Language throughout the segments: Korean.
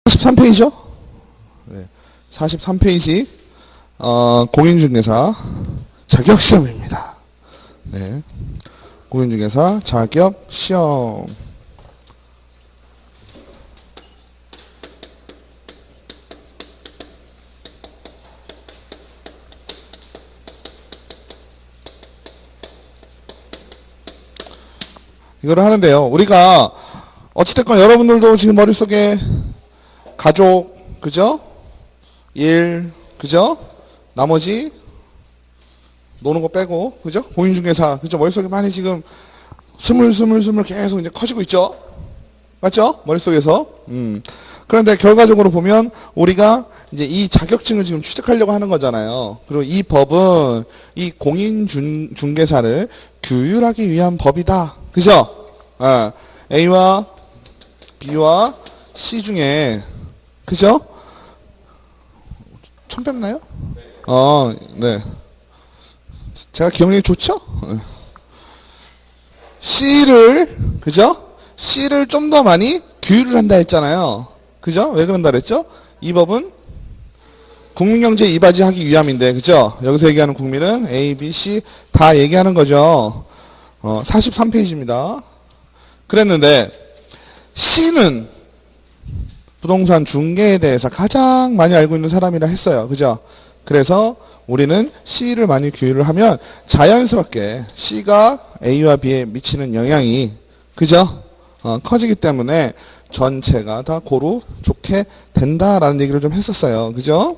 43페이지죠? 네. 43페이지, 공인중개사 자격시험입니다. 네. 공인중개사 자격시험. 이거를 하는데요. 우리가 어찌됐건 여러분들도 지금 머릿속에 가족, 그죠? 일, 그죠? 나머지 노는 거 빼고, 그죠? 공인중개사, 그죠? 머릿속에 많이 지금 스물 계속 이제 커지고 있죠? 맞죠? 머릿속에서. 그런데 결과적으로 보면 우리가 이제 이 자격증을 지금 취득하려고 하는 거잖아요. 그리고 이 법은 이 공인중개사를 규율하기 위한 법이다. 그죠? A와 B와 C 중에, 그죠? 처음 뵙나요? 네. 제가 기억력이 좋죠? C를, 그죠? C를 좀 더 많이 규율을 한다 했잖아요. 그죠? 왜 그런다 그랬죠? 이 법은 국민경제 이바지하기 위함인데, 그죠? 여기서 얘기하는 국민은 A, B, C 다 얘기하는 거죠. 43페이지입니다. 그랬는데, C는 부동산 중개에 대해서 가장 많이 알고 있는 사람이라 했어요. 그죠? 그래서 우리는 C를 많이 규율을 하면 자연스럽게 C가 A와 B에 미치는 영향이, 그죠? 커지기 때문에 전체가 다 고루 좋게 된다라는 얘기를 좀 했었어요. 그죠?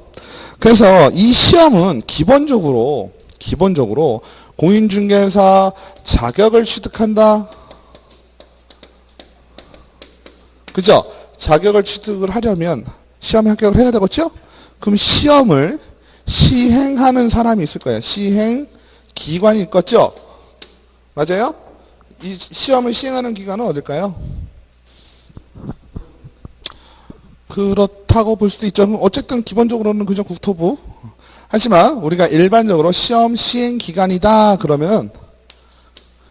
그래서 이 시험은 기본적으로 공인중개사 자격을 취득한다. 그죠? 자격을 취득을 하려면 시험에 합격을 해야 되겠죠? 그럼 시험을 시행하는 사람이 있을 거예요. 시행 기관이 있겠죠? 맞아요? 이 시험을 시행하는 기관은 어딜까요? 그렇다고 볼 수도 있죠. 어쨌든 기본적으로는 그저 국토부. 하지만 우리가 일반적으로 시험 시행 기관이다 그러면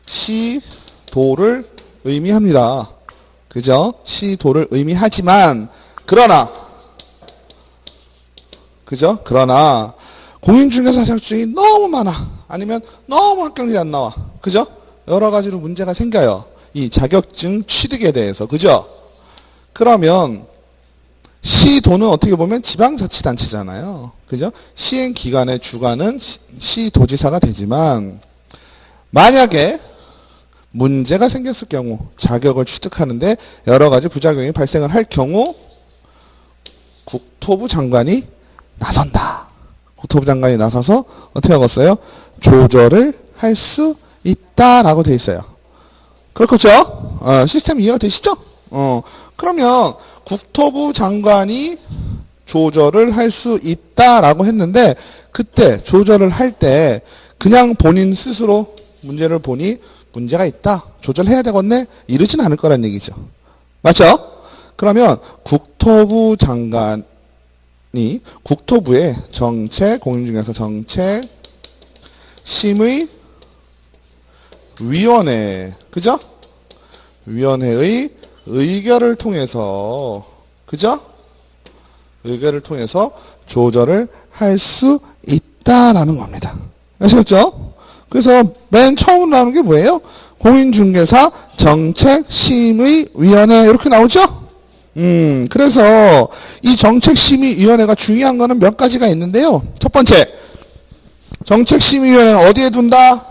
시도를 의미합니다. 그죠? 시도를 의미하지만 그러나 그죠? 그러나 공인중개사 자격증이 너무 많아. 아니면 너무 합격률이 안 나와. 그죠? 여러 가지로 문제가 생겨요. 이 자격증 취득에 대해서. 그죠? 그러면 시도는 어떻게 보면 지방자치단체잖아요. 그죠? 시행기관의 주관은 시도지사가 되지만 만약에 문제가 생겼을 경우 자격을 취득하는데 여러 가지 부작용이 발생을 할 경우 국토부 장관이 나선다. 국토부 장관이 나서서 어떻게 하겠어요? 조절을 할 수 있다라고 돼 있어요. 그렇겠죠? 시스템 이해가 되시죠? 그러면 국토부 장관이 조절을 할 수 있다라고 했는데 그때 조절을 할 때 그냥 본인 스스로 문제를 보니 문제가 있다. 조절해야 되겠네. 이러진 않을 거란 얘기죠. 맞죠? 그러면 국토부 장관이 국토부의 정책, 공인중개사 정책 심의 위원회, 그죠? 위원회의 의결을 통해서, 그죠? 의결을 통해서 조절을 할 수 있다라는 겁니다. 아시겠죠? 그래서 맨 처음으로 나오는 게 뭐예요? 공인중개사 정책심의위원회 이렇게 나오죠? 그래서 이 정책심의위원회가 중요한 거는 몇 가지가 있는데요. 첫 번째, 정책심의위원회는 어디에 둔다?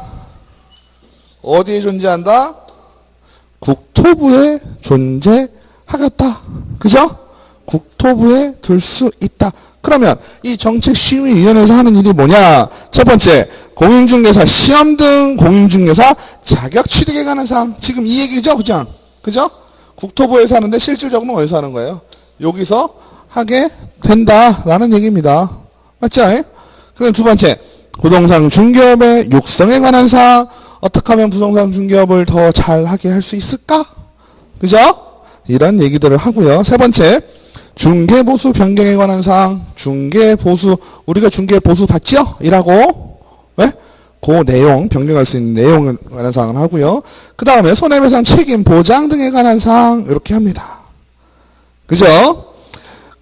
어디에 존재한다? 국토부에 존재하겠다. 그죠? 국토부에 둘 수 있다. 그러면 이 정책심의위원회에서 하는 일이 뭐냐? 첫 번째, 공인중개사 시험 등 공인중개사 자격 취득에 관한 사항. 지금 이 얘기죠? 그죠? 국토부에서 하는데 실질적으로 어디서 하는 거예요? 여기서 하게 된다라는 얘기입니다. 맞죠? 그럼 두 번째, 부동산 중개업의 육성에 관한 사항. 어떻게 하면 부동산 중개업을 더 잘하게 할 수 있을까? 그죠? 이런 얘기들을 하고요. 세 번째, 중개보수 변경에 관한 사항. 중개보수, 우리가 중개보수 받죠? 이라고. 왜? 그 내용, 변경할 수 있는 내용에 관한 사항을 하고요. 그 다음에 손해배상 책임 보장 등에 관한 사항 이렇게 합니다. 그죠?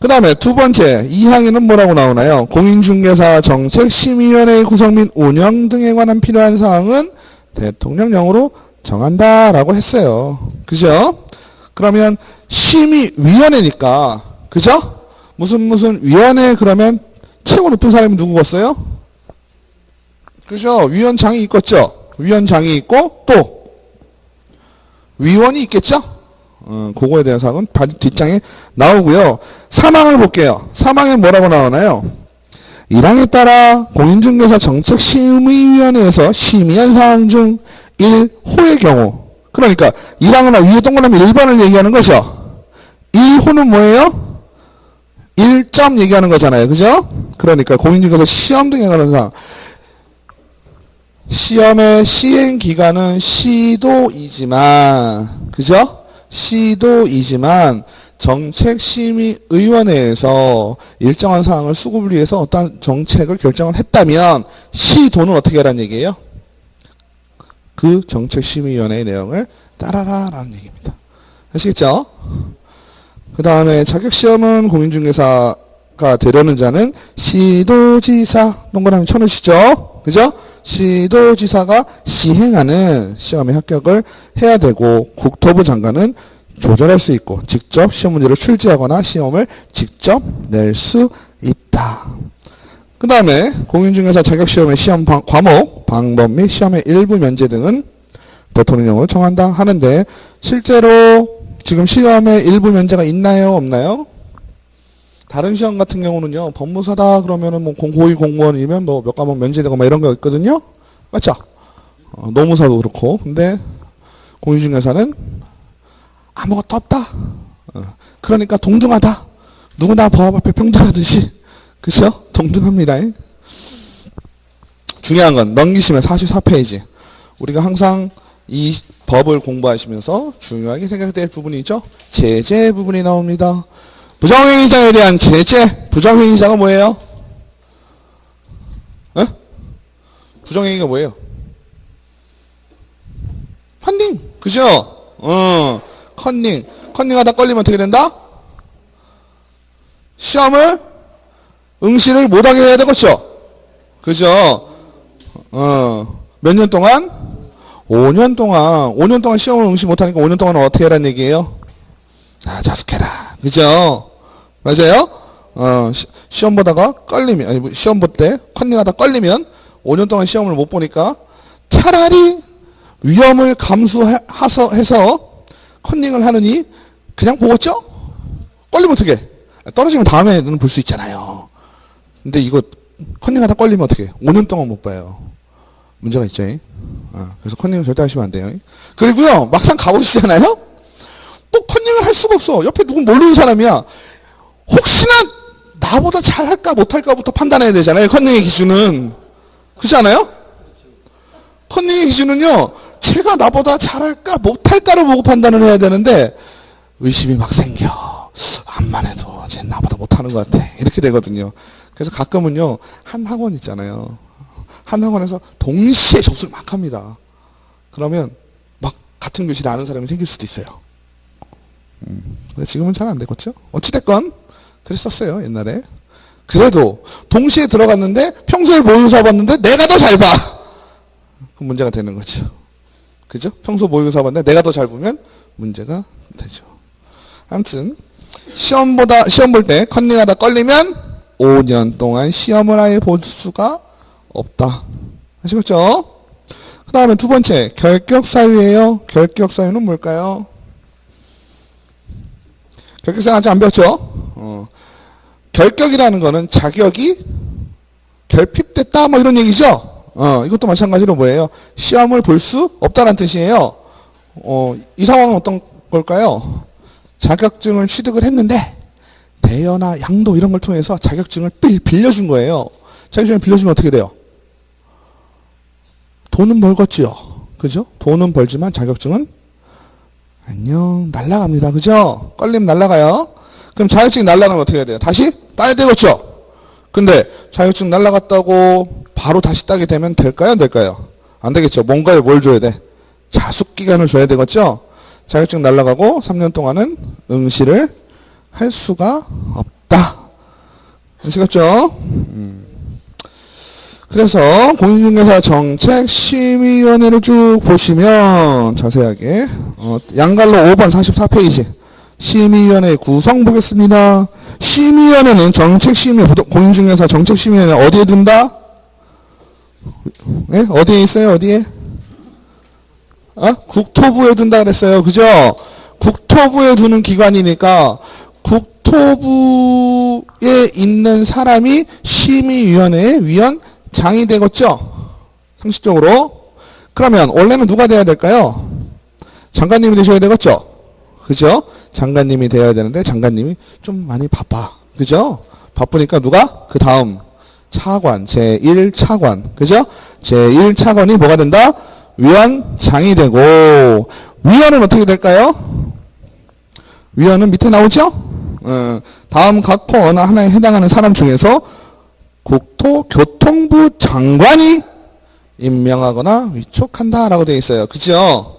그 다음에 두 번째 2항에는 뭐라고 나오나요? 공인중개사 정책심의위원회의 구성 및 운영 등에 관한 필요한 사항은 대통령령으로 정한다라고 했어요. 그죠? 그러면 심의위원회니까, 그죠? 무슨 위원회 그러면 최고 높은 사람이 누구겠어요? 그죠? 위원장이 있겠죠? 위원장이 있고 또 위원이 있겠죠? 그거에 대한 사항은 뒷장에 나오고요. 3항을 볼게요. 3항에 뭐라고 나오나요? 1항에 따라 공인중개사 정책심의위원회에서 심의한 사항 중 1호의 경우, 그러니까 1항은 위에 동그라미 1번을 얘기하는 거죠. 1호는 뭐예요? 1점 얘기하는 거잖아요. 그죠? 그러니까 공인중개사 시험 등에 관한 사항. 시험의 시행기간은 시도이지만, 그죠? 시도이지만 정책심의위원회에서 일정한 사항을 수급을 위해서 어떤 정책을 결정을 했다면 시도는 어떻게 하라는 얘기예요? 그 정책심의위원회의 내용을 따라라라는 얘기입니다. 아시겠죠? 그 다음에 자격시험은 공인중개사가 되려는 자는 시도지사, 동그라미 쳐놓으시죠? 그죠? 시도지사가 시행하는 시험에 합격을 해야 되고, 국토부 장관은 조절할 수 있고 직접 시험 문제를 출제하거나 시험을 직접 낼 수 있다. 그 다음에 공인중개사 자격시험의 시험 과목, 방법 및 시험의 일부 면제 등은 대통령령으로 정한다 하는데, 실제로 지금 시험의 일부 면제가 있나요? 없나요? 다른 시험 같은 경우는요, 법무사다 그러면은 뭐 고위 공무원이면 뭐 몇 과목 면제되고 막 이런 거 있거든요? 맞죠? 노무사도 그렇고. 근데 공인중개사는 아무것도 없다. 그러니까 동등하다. 누구나 법 앞에 평등하듯이. 그죠? 동등합니다. 중요한 건 넘기시면 44페이지. 우리가 항상 이 법을 공부하시면서 중요하게 생각될 부분이 있죠? 제재 부분이 나옵니다. 부정행위자에 대한 제재. 부정행위자가 뭐예요? 부정행위가 뭐예요? 컨닝. 그죠? 컨닝. 컨닝하다 걸리면 어떻게 된다? 시험을 응시를 못하게 해야 되겠죠? 그죠? 몇 년 동안? 5년 동안 시험을 응시 못하니까 5년 동안 어떻게 하라는 얘기예요? 자숙해라. 그죠? 맞아요? 시험 보다가 걸리면, 아니, 시험 볼 때 컨닝하다 걸리면 5년 동안 시험을 못 보니까 차라리 위험을 감수해서 컨닝을 하느니 그냥 보겠죠? 걸리면 어떻게? 떨어지면 다음에는 볼 수 있잖아요. 근데 이거 컨닝하다 걸리면 어떻게? 5년 동안 못 봐요. 문제가 있죠. 그래서 컨닝을 절대 하시면 안 돼요. 그리고요, 막상 가보시잖아요? 또 컨닝을 할 수가 없어. 옆에 누군 모르는 사람이야. 혹시나 나보다 잘할까 못할까부터 판단해야 되잖아요. 컨닝의 기준은. 그렇지 않아요? 컨닝의 기준은요, 제가 나보다 잘할까 못할까를 보고 판단을 해야 되는데 의심이 막 생겨. 암만 해도 쟤 나보다 못하는 것 같아. 이렇게 되거든요. 그래서 가끔은요, 한 학원 있잖아요. 한 학원에서 동시에 접수를 막 합니다. 그러면 막 같은 교실에 아는 사람이 생길 수도 있어요. 근데 지금은 잘 안 되겠죠? 어찌됐건 그랬었어요, 옛날에. 그래도 동시에 들어갔는데 평소에 모의고사 봤는데 내가 더 잘 봐. 그 문제가 되는 거죠. 그죠? 평소 모의고사 봤는데 내가 더 잘 보면 문제가 되죠. 아무튼 시험 볼 때 컨닝하다 걸리면 5년 동안 시험을 아예 볼 수가 없다. 아시겠죠? 그 다음에 두 번째, 결격사유예요. 결격사유는 뭘까요? 결격사유 아직 안 배웠죠? 결격이라는 거는 자격이 결핍됐다 뭐 이런 얘기죠? 이것도 마찬가지로 뭐예요? 시험을 볼 수 없다는 뜻이에요. 이 상황은 어떤 걸까요? 자격증을 취득을 했는데 대여나 양도 이런 걸 통해서 자격증을 빌려준 거예요. 자격증을 빌려주면 어떻게 돼요? 돈은 벌겠지요. 그죠? 돈은 벌지만 자격증은 안녕 날라갑니다. 그죠? 걸리면 날라가요. 그럼 자격증이 날라가면 어떻게 해야 돼요? 다시 따야 되겠죠? 근데 자격증 날라갔다고 바로 다시 따게 되면 될까요? 안 될까요? 안 되겠죠. 뭔가에 뭘 줘야 돼? 자숙기간을 줘야 되겠죠? 자격증 날라가고 3년 동안은 응시를 할 수가 없다. 아시겠죠? 그래서 공인중개사 정책심의위원회를 쭉 보시면 자세하게 양갈로 5번 44페이지 심의위원회 구성 보겠습니다. 심의위원회는 공인중개사 정책심의위원회 어디에 둔다? 네? 어디에 있어요? 어디에? 국토부에 둔다 그랬어요. 그죠? 국토부에 두는 기관이니까 국토부에 있는 사람이 심의위원회의 위원장이 되겠죠? 상식적으로. 그러면 원래는 누가 돼야 될까요? 장관님이 되셔야 되겠죠? 그죠? 장관님이 되어야 되는데 장관님이 좀 많이 바빠. 그죠? 바쁘니까 누가? 그 다음 차관, 제1차관. 그죠? 제1차관이 뭐가 된다? 위원장이 되고, 위원은 어떻게 될까요? 위원은 밑에 나오죠? 다음 각 코 어느 하나에 해당하는 사람 중에서 국토교통부 장관이 임명하거나 위촉한다 라고 되어 있어요. 그죠?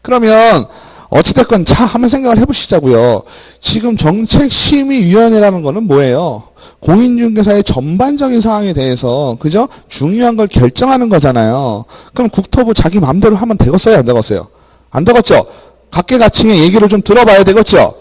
그러면 어찌됐건 자 한번 생각을 해보시자고요. 지금 정책심의위원회라는 거는 뭐예요? 공인중개사의 전반적인 사항에 대해서 그죠? 중요한 걸 결정하는 거잖아요. 그럼 국토부 자기 마음대로 하면 되겠어요? 안 되겠어요? 안 되겠죠? 각계각층의 얘기를 좀 들어봐야 되겠죠?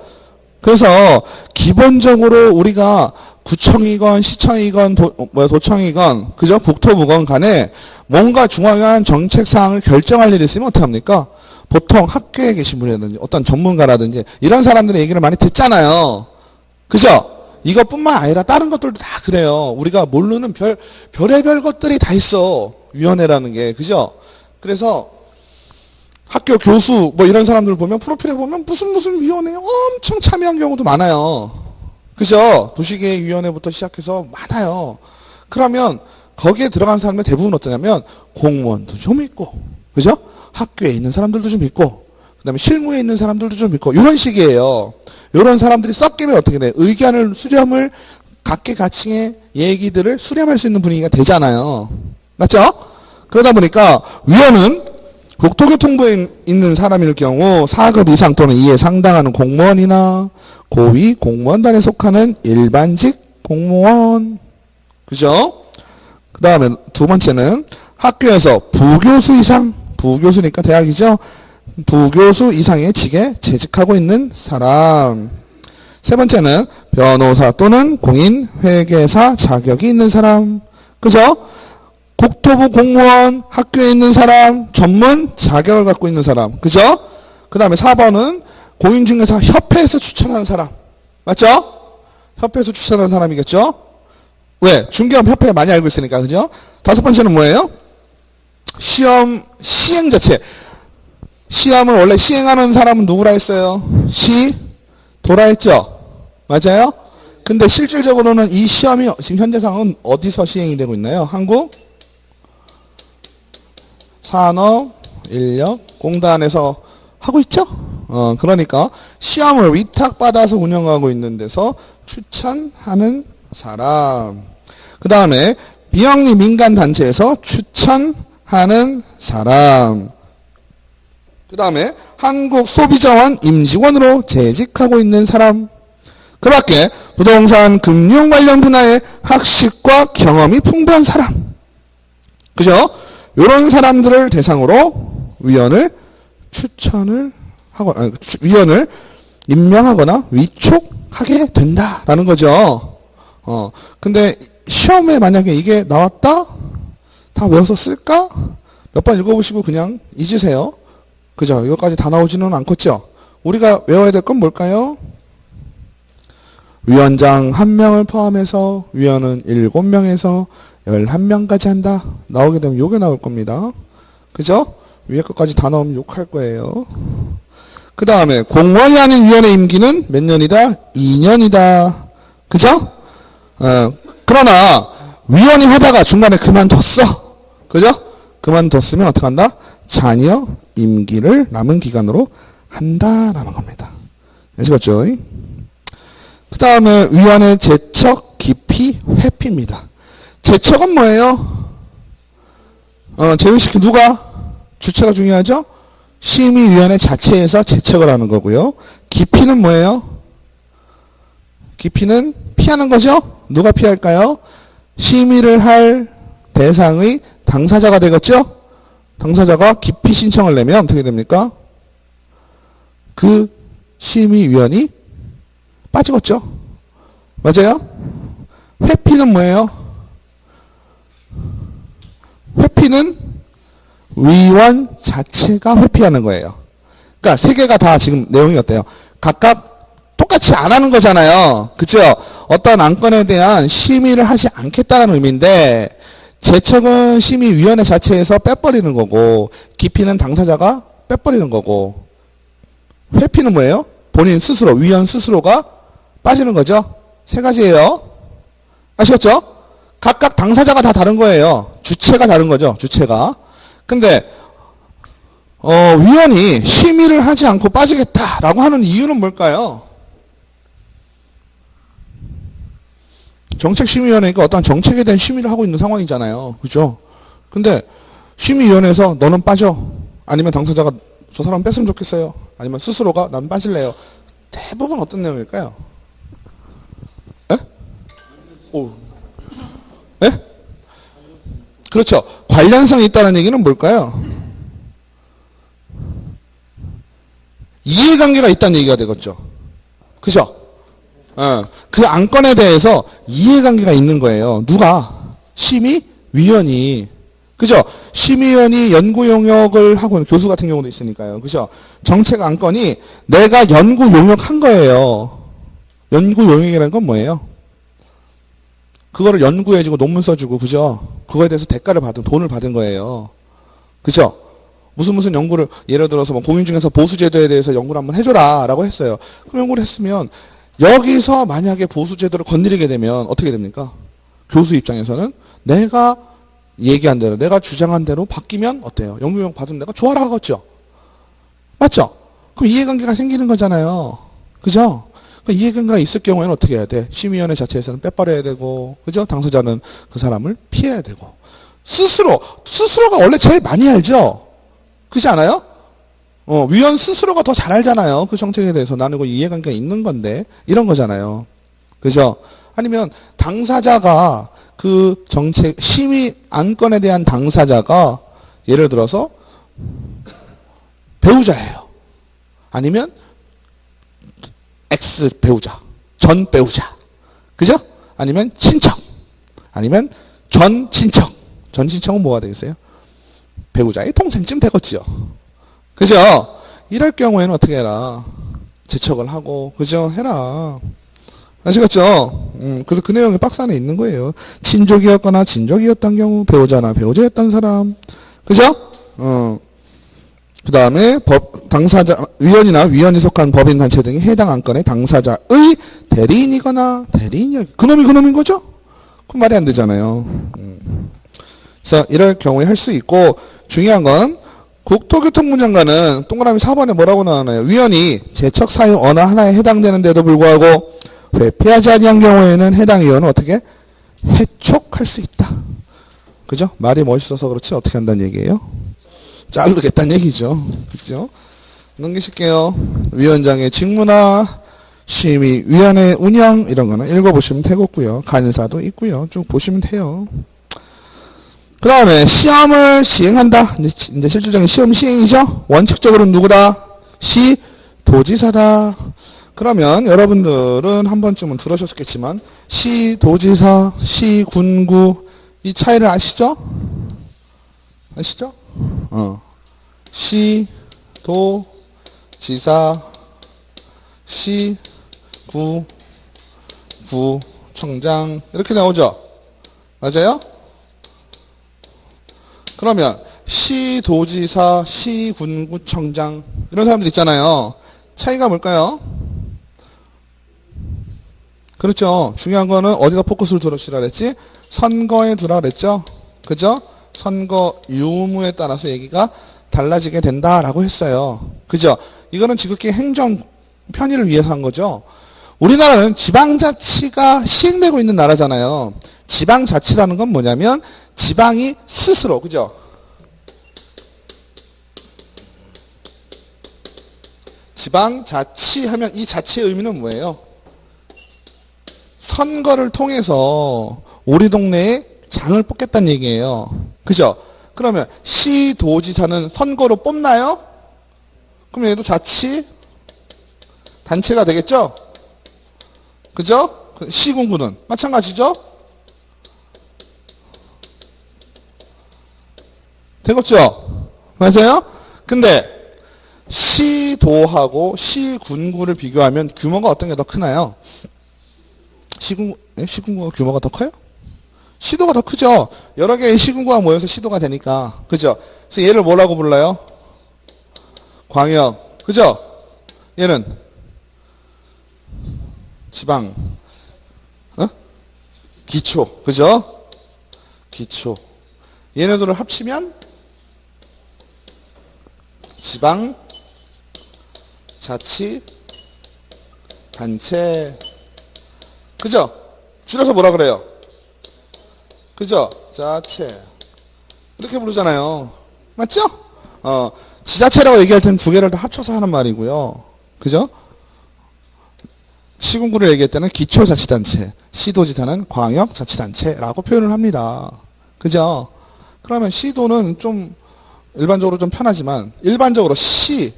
그래서 기본적으로 우리가 구청이건 시청이건 도청이건 그죠? 국토부건 간에 뭔가 중요한 정책사항을 결정할 일이 있으면 어떡합니까? 보통 학교에 계신 분이라든지 어떤 전문가라든지 이런 사람들의 얘기를 많이 듣잖아요. 그죠? 이것뿐만 아니라 다른 것들도 다 그래요. 우리가 모르는 별의별 것들이 다 있어. 위원회라는 게. 그죠? 그래서 학교 교수 뭐 이런 사람들 보면 프로필에 보면 무슨 위원회에 엄청 참여한 경우도 많아요. 그죠? 도시계획위원회부터 시작해서 많아요. 그러면 거기에 들어간 사람의 대부분 어떠냐면 공무원도 좀 있고 그죠? 학교에 있는 사람들도 좀 있고 그 다음에 실무에 있는 사람들도 좀 있고 이런 식이에요. 이런 사람들이 섞이면 어떻게 돼? 의견을 수렴을 각계각층의 얘기들을 수렴할 수 있는 분위기가 되잖아요. 맞죠? 그러다 보니까 위원은 국토교통부에 있는 사람일 경우 4급 이상 또는 이에 상당하는 공무원이나 고위 공무원단에 속하는 일반직 공무원. 그죠? 그 다음에 두 번째는 학교에서 부교수 이상, 부교수니까 대학이죠. 부교수 이상의 직에 재직하고 있는 사람. 세 번째는 변호사 또는 공인회계사 자격이 있는 사람. 그죠? 국토부 공무원, 학교에 있는 사람, 전문 자격을 갖고 있는 사람. 그죠? 그 다음에 4번은 공인중개사 협회에서 추천하는 사람. 맞죠? 협회에서 추천하는 사람이겠죠? 왜? 중개업 협회 많이 알고 있으니까. 그죠? 다섯 번째는 뭐예요? 시험 시행 자체. 시험을 원래 시행하는 사람은 누구라 했어요? 도라 했죠? 맞아요? 근데 실질적으로는 이 시험이 지금 현재 상황은 어디서 시행이 되고 있나요? 한국 산업인력공단에서 하고 있죠? 그러니까 시험을 위탁받아서 운영하고 있는 데서 추천하는 사람. 그 다음에 비영리 민간단체에서 추천하는 사람. 그 다음에 한국소비자원 임직원으로 재직하고 있는 사람. 그 밖에 부동산 금융 관련 분야의 학식과 경험이 풍부한 사람. 그죠? 이런 사람들을 대상으로 위원을 추천을 하고, 위원을 임명하거나 위촉하게 된다라는 거죠. 근데 시험에 만약에 이게 나왔다? 다 외워서 쓸까? 몇 번 읽어보시고 그냥 잊으세요. 그죠? 이거까지 다 나오지는 않겠죠? 우리가 외워야 될 건 뭘까요? 위원장 1명을 포함해서 위원은 7명에서 11명까지 한다. 나오게 되면 요게 나올 겁니다. 그죠? 위에 것까지 다 나오면 욕할 거예요. 그 다음에 공무원이 아닌 위원의 임기는 몇 년이다? 2년이다. 그죠? 그러나 위원이 하다가 중간에 그만뒀어. 그죠? 그만뒀으면 어떻게 한다? 잔여 임기를 남은 기간으로 한다라는 겁니다. 아시겠죠? 그 다음에 위원의 제척, 기피, 회피입니다. 제척은 뭐예요? 제외시키 누가? 주체가 중요하죠? 심의위원회 자체에서 제척을 하는 거고요. 기피는 뭐예요? 기피는 피하는 거죠? 누가 피할까요? 심의를 할 대상의 당사자가 되겠죠? 당사자가 기피 신청을 내면 어떻게 됩니까? 그 심의위원이 빠지겠죠? 맞아요? 회피는 뭐예요? 회피는 위원 자체가 회피하는 거예요. 그러니까 세 개가 다 지금 내용이 어때요? 각각 똑같이 안 하는 거잖아요. 그죠? 어떤 안건에 대한 심의를 하지 않겠다는 의미인데 제척은 심의위원회 자체에서 빼버리는 거고 기피는 당사자가 빼버리는 거고 회피는 뭐예요? 본인 스스로, 위원 스스로가 빠지는 거죠. 세 가지예요. 아시겠죠? 각각 당사자가 다 다른 거예요. 주체가 다른 거죠. 주체가. 근데 위원이 심의를 하지 않고 빠지겠다라고 하는 이유는 뭘까요? 정책심의위원회가 어떤 정책에 대한 심의를 하고 있는 상황이잖아요. 그죠? 근데 심의위원회에서 너는 빠져. 아니면 당사자가 저 사람 뺐으면 좋겠어요. 아니면 스스로가 난 빠질래요. 대부분 어떤 내용일까요? 에? 오. 에? 그렇죠. 관련성이 있다는 얘기는 뭘까요? 이해관계가 있다는 얘기가 되겠죠. 그죠? 그 안건에 대해서 이해관계가 있는 거예요. 누가? 심의위원이. 그죠? 심의위원이 연구 용역을 하고 있는 교수 같은 경우도 있으니까요. 그죠? 정책 안건이 내가 연구 용역한 거예요. 연구 용역이라는 건 뭐예요? 그거를 연구해주고 논문 써주고, 그죠? 그거에 대해서 대가를 받은, 돈을 받은 거예요. 그죠? 무슨 연구를, 예를 들어서 뭐 공인중개사 보수제도에 대해서 연구를 한번 해줘라 라고 했어요. 그럼 연구를 했으면 여기서 만약에 보수제도를 건드리게 되면 어떻게 됩니까? 교수 입장에서는 내가 얘기한 대로, 내가 주장한 대로 바뀌면 어때요? 연구용 받은 데가 좋아라 하겠죠? 맞죠? 그럼 이해관계가 생기는 거잖아요. 그죠? 그러니까 이해관계가 있을 경우에는 어떻게 해야 돼? 심의위원회 자체에서는 빼버려야 되고, 그죠? 당사자는 그 사람을 피해야 되고. 스스로가 원래 제일 많이 알죠? 그렇지 않아요? 위원 스스로가 더 잘 알잖아요. 그 정책에 대해서 나는 그 이해관계가 있는 건데, 이런 거잖아요. 그죠? 아니면 당사자가 그 정책, 심의 안건에 대한 당사자가 예를 들어서 배우자예요. 아니면 X 배우자, 전 배우자. 그죠? 아니면 친척. 아니면 전 친척. 전 친척은 뭐가 되겠어요? 배우자의 동생쯤 되겠지요. 그죠? 이럴 경우에는 어떻게 해라? 제척을 하고, 그죠? 해라. 아시겠죠? 그래서 그 내용이 박스 안에 있는 거예요. 친족이었거나 친족이었던 경우, 배우자나 배우자였던 사람. 그죠? 그 다음에 당사자, 위원이나 위원이 속한 법인단체 등이 해당 안건의 당사자의 대리인이거나, 그놈인 거죠? 그럼 말이 안 되잖아요. 그래서 이럴 경우에 할 수 있고, 중요한 건, 국토교통부 장관은 동그라미 4번에 뭐라고 나오나요? 위원이 제척 사유 어느 하나에 해당되는데도 불구하고 회피하지 아니한 경우에는 해당 위원은 어떻게? 해촉할 수 있다. 그죠? 말이 멋있어서 그렇지 어떻게 한다는 얘기예요? 자르겠다는 얘기죠. 그죠? 넘기실게요. 위원장의 직무나 심의위원회 운영 이런 거는 읽어보시면 되겠고요. 간사도 있고요. 쭉 보시면 돼요. 그 다음에 시험을 시행한다. 이제 실질적인 시험 시행이죠. 원칙적으로는 누구다? 시도지사다. 그러면 여러분들은 한 번쯤은 들으셨겠지만 시도지사, 시군구 이 차이를 아시죠? 아시죠? 시도지사, 구청장 이렇게 나오죠? 맞아요? 그러면 시도지사, 시군구청장 이런 사람들 있잖아요. 차이가 뭘까요? 그렇죠. 중요한 거는 어디다 포커스를 두시라 그랬지? 선거에 두라 그랬죠? 그죠? 선거 유무에 따라서 얘기가 달라지게 된다라고 했어요. 그죠? 이거는 지극히 행정 편의를 위해서 한 거죠. 우리나라는 지방자치가 시행되고 있는 나라잖아요. 지방자치라는 건 뭐냐면 지방이 스스로, 그죠? 지방자치 하면 이 자치의 의미는 뭐예요? 선거를 통해서 우리 동네에 장을 뽑겠다는 얘기예요. 그죠? 그러면 시도지사는 선거로 뽑나요? 그럼 얘도 자치 단체가 되겠죠? 그죠? 시군구는 마찬가지죠? 되겠죠? 맞아요? 근데 시도하고 시군구를 비교하면 규모가 어떤 게 더 크나요? 시군구가 규모가 더 커요? 시도가 더 크죠? 여러 개의 시군구가 모여서 시도가 되니까. 그죠? 그래서 얘를 뭐라고 불러요? 광역. 그죠? 얘는 지방. 기초. 그죠? 기초. 얘네들을 합치면 지방, 자치, 단체. 그죠? 줄여서 뭐라 그래요? 그죠? 자체. 이렇게 부르잖아요. 맞죠? 지자체라고 얘기할 때는 두 개를 다 합쳐서 하는 말이고요. 그죠? 시군구를 얘기할 때는 기초자치단체, 시도지사는 광역자치단체라고 표현을 합니다. 그죠? 그러면 시도는 좀 일반적으로 좀 편하지만 일반적으로 시,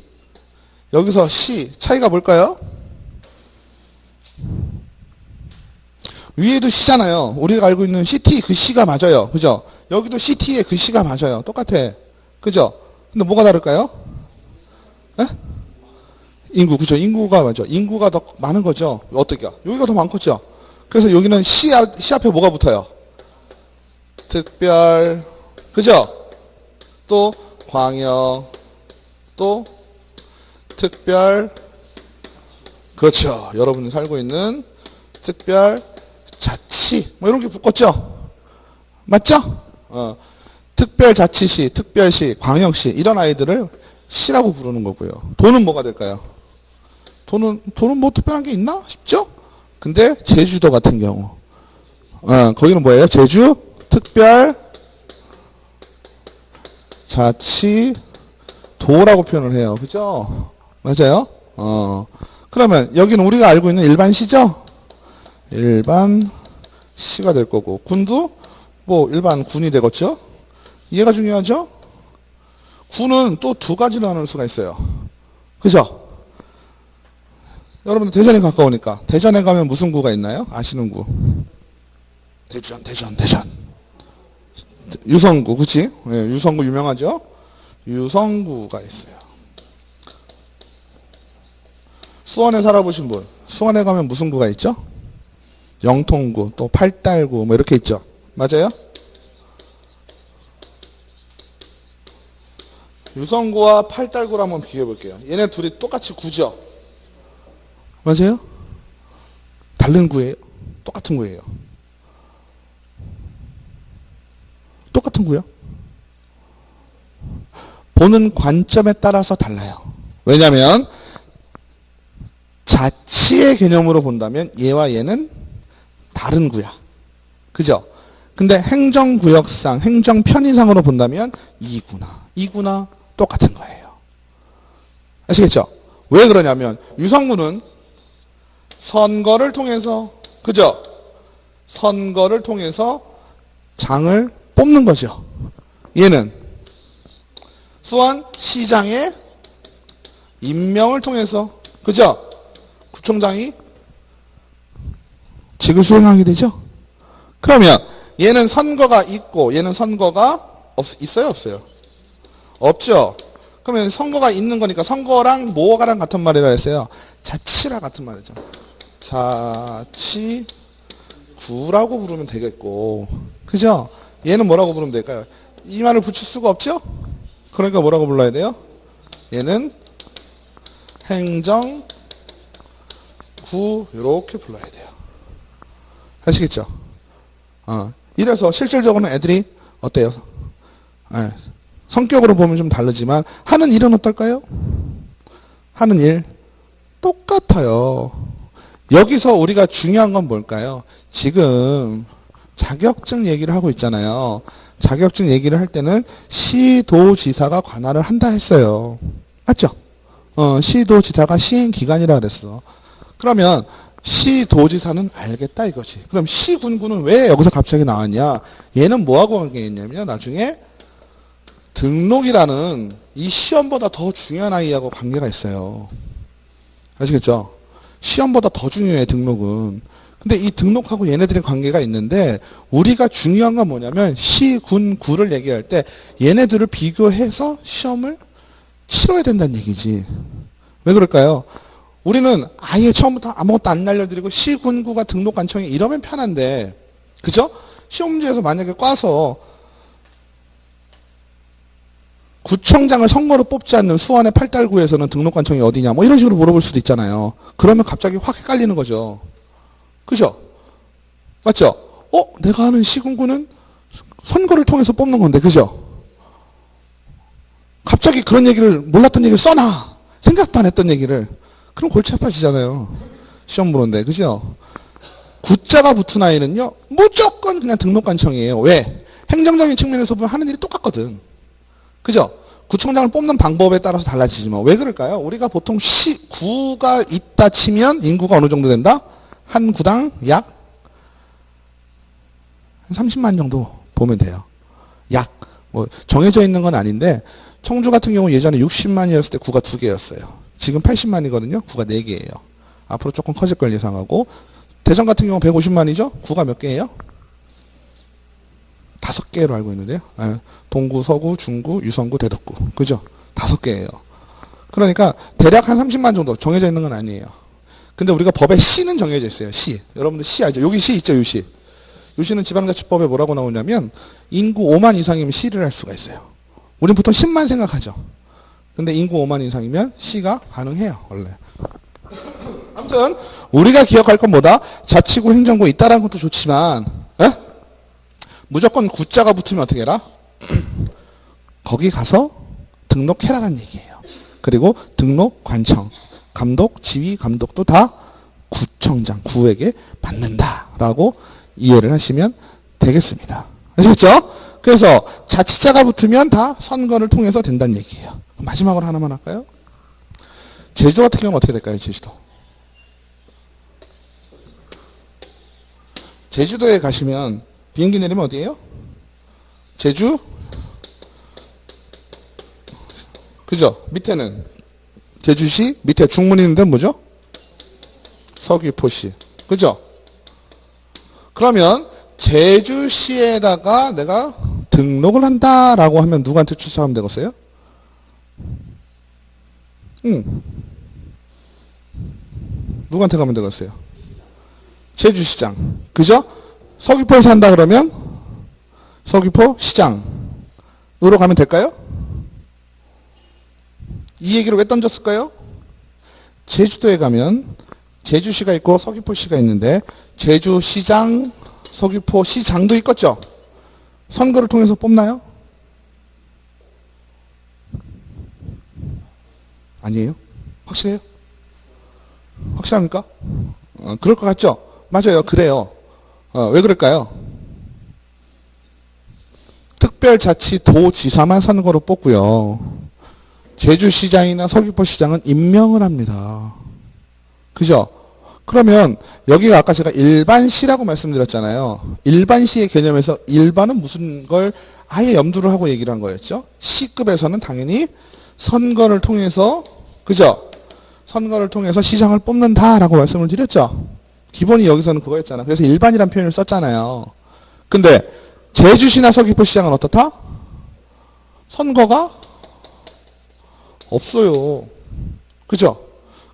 여기서 시 차이가 뭘까요? 위에도 시잖아요. 우리가 알고 있는 CT 그 시가 맞아요. 그죠? 여기도 CT의 그 시가 맞아요. 똑같아. 그죠? 근데 뭐가 다를까요? 에? 인구. 그죠? 인구가 맞죠? 인구가 더 많은 거죠. 어떻게? 여기가 더 많겠죠? 그래서 여기는 시 앞에 뭐가 붙어요? 특별. 그죠? 또 광역. 또 특별. 그렇죠. 여러분이 살고 있는 특별 자치 뭐 이런 게 붙겠죠. 맞죠? 특별자치시, 특별시, 광역시 이런 아이들을 시라고 부르는 거고요. 도는 뭐가 될까요? 도는 뭐 특별한 게 있나 싶죠? 근데 제주도 같은 경우 거기는 뭐예요? 제주 특별 자치 도라고 표현을 해요. 그죠? 맞아요? 그러면 여기는 우리가 알고 있는 일반 시죠? 일반 시가 될 거고 군도 뭐 일반 군이 되겠죠. 얘가 중요하죠. 군은 또 두 가지로 나눌 수가 있어요. 그죠? 여러분들 대전에 가까우니까 대전에 가면 무슨 구가 있나요? 아시는 구. 대전 유성구. 그치? 네, 유성구 유명하죠. 유성구가 있어요. 수원에 살아보신 분, 수원에 가면 무슨 구가 있죠? 영통구, 또 팔달구, 뭐 이렇게 있죠. 맞아요? 유성구와 팔달구를 한번 비교해 볼게요. 얘네 둘이 똑같이 구죠? 맞아요? 다른 구예요? 똑같은 구예요? 똑같은 구요? 보는 관점에 따라서 달라요. 왜냐하면 자치의 개념으로 본다면 얘와 얘는 다른 구야. 그죠? 근데 행정구역상, 행정편의상으로 본다면 이구나 똑같은 거예요. 아시겠죠? 왜 그러냐면 유성구는 선거를 통해서, 그죠? 선거를 통해서 장을 뽑는 거죠. 얘는 수원시장의 임명을 통해서, 그죠? 구청장이 직을 수행하게 되죠. 그러면 얘는 선거가 있고 얘는 선거가 있어요? 없어요? 없죠. 그러면 선거가 있는 거니까 선거랑 뭐가랑 같은 말이라 했어요? 자치랑 같은 말이죠. 자치구라고 부르면 되겠고, 그죠? 얘는 뭐라고 부르면 될까요? 이 말을 붙일 수가 없죠? 그러니까 뭐라고 불러야 돼요? 얘는 행정구 이렇게 불러야 돼요. 아시겠죠? 이래서 실질적으로는 애들이 어때요? 성격으로 보면 좀 다르지만 하는 일은 어떨까요? 하는 일 똑같아요. 여기서 우리가 중요한 건 뭘까요? 지금 자격증 얘기를 하고 있잖아요. 자격증 얘기를 할 때는 시도지사가 관할을 한다 했어요. 맞죠? 시도지사가 시행기관이라 그랬어. 그러면 시도지사는 알겠다 이거지. 그럼 시군구는 왜 여기서 갑자기 나왔냐? 얘는 뭐하고 관계있냐면 나중에 등록이라는 이 시험보다 더 중요한 아이하고 관계가 있어요. 아시겠죠? 시험보다 더 중요해 등록은. 근데 이 등록하고 얘네들의 관계가 있는데 우리가 중요한 건 뭐냐면 시군구를 얘기할 때 얘네들을 비교해서 시험을 치러야 된다는 얘기지. 왜 그럴까요? 우리는 아예 처음부터 아무것도 안 알려드리고 시군구가 등록관청이 이러면 편한데, 그죠? 시험 문제에서 만약에 꽈서 구청장을 선거로 뽑지 않는 수원의 팔달구에서는 등록관청이 어디냐 뭐 이런 식으로 물어볼 수도 있잖아요. 그러면 갑자기 확 헷갈리는 거죠. 그죠? 맞죠? 내가 아는 시군구는 선거를 통해서 뽑는 건데, 그죠? 갑자기 그런 얘기를, 몰랐던 얘기를 써놔. 생각도 안 했던 얘기를. 그럼 골치 아파지잖아요. 시험 보는데, 그죠? 구자가 붙은 아이는요, 무조건 그냥 등록관청이에요. 왜? 행정적인 측면에서 보면 하는 일이 똑같거든. 그죠? 구청장을 뽑는 방법에 따라서 달라지지만. 왜 그럴까요? 우리가 보통 구가 있다 치면 인구가 어느 정도 된다? 한 구당 약 30만 정도 보면 돼요. 약. 뭐 정해져 있는 건 아닌데 청주 같은 경우 예전에 60만이었을 때 구가 2개였어요. 지금 80만이거든요. 구가 4개예요. 앞으로 조금 커질 걸 예상하고 대전 같은 경우 150만이죠. 구가 몇 개예요? 5개로 알고 있는데요. 동구, 서구, 중구, 유성구, 대덕구. 그죠? 5개예요. 그러니까 대략 한 30만 정도 정해져 있는 건 아니에요. 근데 우리가 법에 시는 정해져 있어요. 시. 여러분들 시 알죠? 여기 시 있죠? 요시. 요시는 지방자치법에 뭐라고 나오냐면 인구 5만 이상이면 시를 할 수가 있어요. 우리는 보통 10만 생각하죠. 근데 인구 5만 이상이면 시가 가능해요. 원래. 아무튼 우리가 기억할 건 뭐다? 자치구 행정구 있다라는 것도 좋지만 무조건 구자가 붙으면 어떻게 해라? 거기 가서 등록해라라는 얘기예요. 그리고 등록관청, 감독, 지휘, 감독도 다 구청장, 구에게 받는다라고 이해를 하시면 되겠습니다. 아시겠죠? 그래서 자치자가 붙으면 다 선거를 통해서 된다는 얘기예요. 마지막으로 하나만 할까요? 제주도 같은 경우는 어떻게 될까요? 제주도. 제주도에 가시면 비행기 내리면 어디예요? 제주? 그죠? 밑에는 제주시, 밑에 중문이 있는데 뭐죠? 서귀포시. 그죠? 그러면 제주시에다가 내가 등록을 한다라고 하면 누구한테 추천하면 되겠어요? 누구한테 가면 되겠어요? 제주시장. 그죠? 서귀포에서 한다 그러면 서귀포 시장으로 가면 될까요? 이 얘기를 왜 던졌을까요? 제주도에 가면 제주시가 있고 서귀포시가 있는데 제주시장, 서귀포시장도 있겠죠? 선거를 통해서 뽑나요? 아니에요? 확실해요? 확실합니까? 그럴 것 같죠? 맞아요. 그래요. 왜 그럴까요? 특별자치도지사만 선거로 뽑고요. 제주시장이나 서귀포시장은 임명을 합니다. 그죠? 그러면 여기가 아까 제가 일반시라고 말씀드렸잖아요. 일반시의 개념에서 일반은 무슨 걸 아예 염두를 하고 얘기를 한 거였죠. 시급에서는 당연히 선거를 통해서, 그죠? 선거를 통해서 시장을 뽑는다라고 말씀을 드렸죠. 기본이 여기서는 그거였잖아. 그래서 일반이라는 표현을 썼잖아요. 근데 제주시나 서귀포시장은 어떻다? 선거가 없어요. 그죠?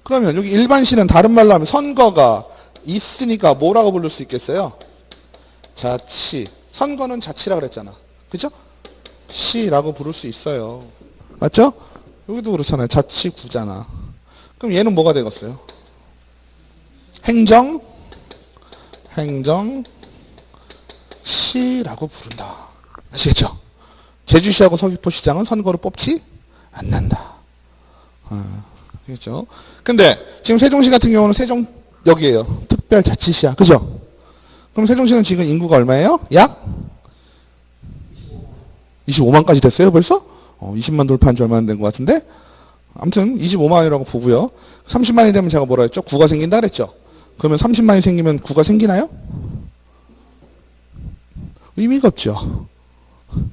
그러면 여기 일반시는 다른 말로 하면 선거가 있으니까 뭐라고 부를 수 있겠어요? 자치. 선거는 자치라 그랬잖아. 그죠? 시라고 부를 수 있어요. 맞죠? 여기도 그렇잖아요. 자치구잖아. 그럼 얘는 뭐가 되겠어요? 행정시라고 부른다. 아시겠죠? 제주시하고 서귀포시장은 선거로 뽑지 않는다. 그렇죠? 근데 지금 세종시 같은 경우는 세종역이에요. 특별자치시야. 그죠? 그럼 세종시는 지금 인구가 얼마예요? 약 25만까지 됐어요 벌써? 20만 돌파한 지 얼마 안 된 것 같은데? 아무튼 25만이라고 보고요. 30만이 되면 제가 뭐라 했죠? 구가 생긴다 그랬죠? 그러면 30만이 생기면 9가 생기나요? 의미가 없죠.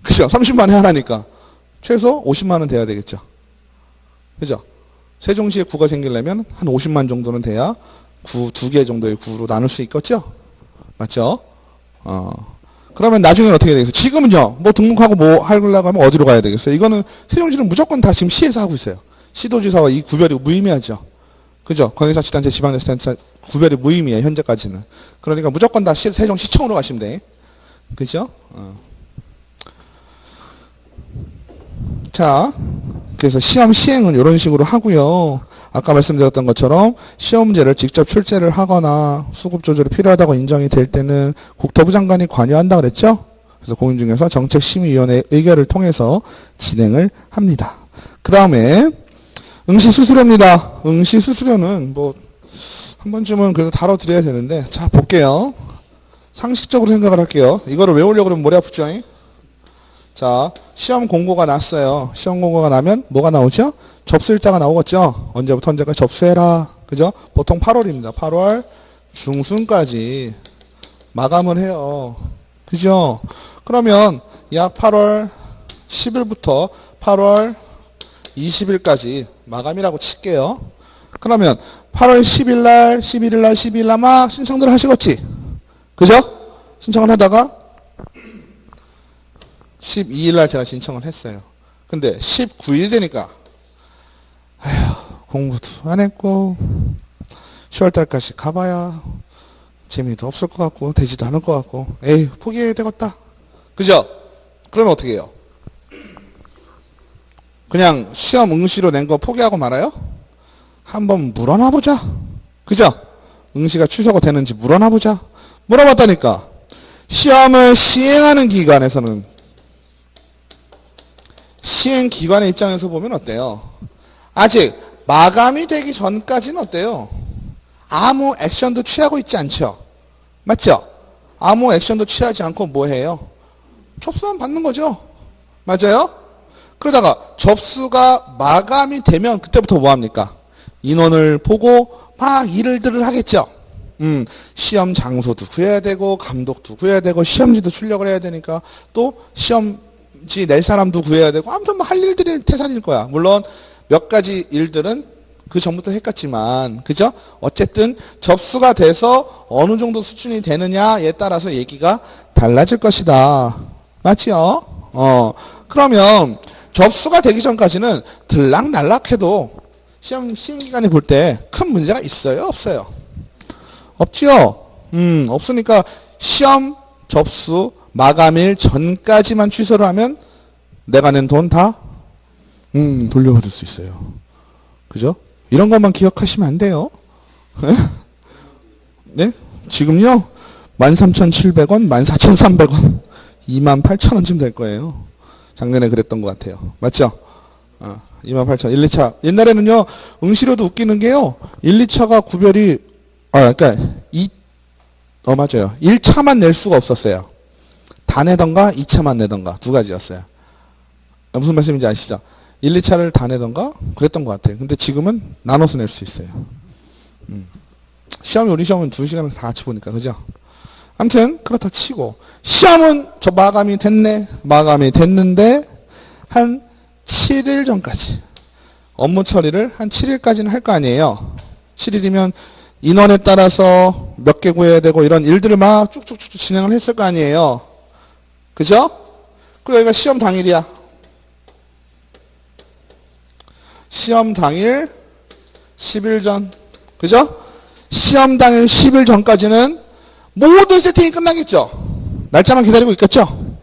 그죠? 30만에 하나니까. 최소 50만은 돼야 되겠죠. 그죠? 세종시에 9가 생기려면 한 50만 정도는 돼야 9, 2개 정도의 9로 나눌 수 있겠죠? 맞죠? 그러면 나중에는 어떻게 되겠어요? 지금은요, 뭐 등록하고 뭐 하려고 하면 어디로 가야 되겠어요? 이거는 세종시는 무조건 다 지금 시에서 하고 있어요. 시도지사와 이 구별이 무의미하죠. 그죠? 광역자치단체, 지방자치단체 구별이 무의미해요, 현재까지는. 그러니까 무조건 다 세종시청으로 가시면 돼. 그죠? 자, 그래서 시험 시행은 이런 식으로 하고요. 아까 말씀드렸던 것처럼 시험제를 직접 출제를 하거나 수급 조절이 필요하다고 인정이 될 때는 국토부 장관이 관여한다 그랬죠? 그래서 공인중개사 정책심의위원회 의결을 통해서 진행을 합니다. 그 다음에 응시수수료입니다. 응시수수료는 뭐 한 번쯤은 그래도 다뤄드려야 되는데, 자 볼게요. 상식적으로 생각을 할게요. 이거를 외우려고 그러면 머리 아프죠? 자, 시험 공고가 났어요. 시험 공고가 나면 뭐가 나오죠? 접수일자가 나오겠죠? 언제부터 언제까지 접수해라. 그죠? 보통 8월입니다. 8월 중순까지 마감을 해요. 그죠? 그러면 약 8월 10일부터 8월 20일까지 마감이라고 칠게요. 그러면 8월 10일날, 11일날, 12일날 막 신청들 하시겠지? 그죠? 신청을 하다가 12일날 제가 신청을 했어요. 근데 19일 되니까 아휴, 공부도 안 했고 10월달까지 가봐야 재미도 없을 것 같고 되지도 않을 것 같고 에이 포기해야 되겠다. 그죠? 그러면 어떻게 해요? 그냥 시험 응시로 낸 거 포기하고 말아요? 한번 물어나보자. 그죠? 응시가 취소가 되는지 물어나보자. 물어봤다니까 시험을 시행하는 기관에서는 시행기관의 입장에서 보면 어때요? 아직 마감이 되기 전까지는 어때요? 아무 액션도 취하고 있지 않죠? 맞죠? 아무 액션도 취하지 않고 뭐 해요? 접수만 받는 거죠? 맞아요? 그러다가 접수가 마감이 되면 그때부터 뭐 합니까? 인원을 보고 막 일들을 하겠죠? 시험 장소도 구해야 되고 감독도 구해야 되고 시험지도 출력을 해야 되니까 또 시험지 낼 사람도 구해야 되고 아무튼 뭐 할 일들이 태산일 거야. 물론 몇 가지 일들은 그 전부터 했겠지만 그죠? 어쨌든 접수가 돼서 어느 정도 수준이 되느냐에 따라서 얘기가 달라질 것이다. 맞지요? 그러면 접수가 되기 전까지는 들락날락해도 시험 시행기관이 볼 때 큰 문제가 있어요? 없어요? 없지요? 없으니까 시험 접수 마감일 전까지만 취소를 하면 내가 낸 돈 다 돌려받을 수 있어요. 그죠? 이런 것만 기억하시면 안 돼요. 네? 지금요? 13,700원, 14,300원, 28,000원쯤 될 거예요. 작년에 그랬던 것 같아요. 맞죠? 28,000원. 1, 2차. 옛날에는요, 응시료도 웃기는 게요, 1, 2차가 구별이, 그러니까, 맞아요. 1차만 낼 수가 없었어요. 다 내던가, 2차만 내던가, 두 가지였어요. 무슨 말씀인지 아시죠? 1, 2차를 다 내던가, 그랬던 것 같아요. 근데 지금은 나눠서 낼 수 있어요. 시험이, 우리 시험은 2시간을 다 같이 보니까, 그죠? 아무튼, 그렇다 치고, 시험은 저 마감이 됐네. 마감이 됐는데, 한 7일 전까지. 업무 처리를 한 7일까지는 할 거 아니에요. 7일이면 인원에 따라서 몇 개 구해야 되고 이런 일들을 막 쭉쭉쭉 진행을 했을 거 아니에요. 그죠? 그리고 여기가 시험 당일이야. 시험 당일 10일 전. 그죠? 시험 당일 10일 전까지는 모든 세팅이 끝나겠죠? 날짜만 기다리고 있겠죠?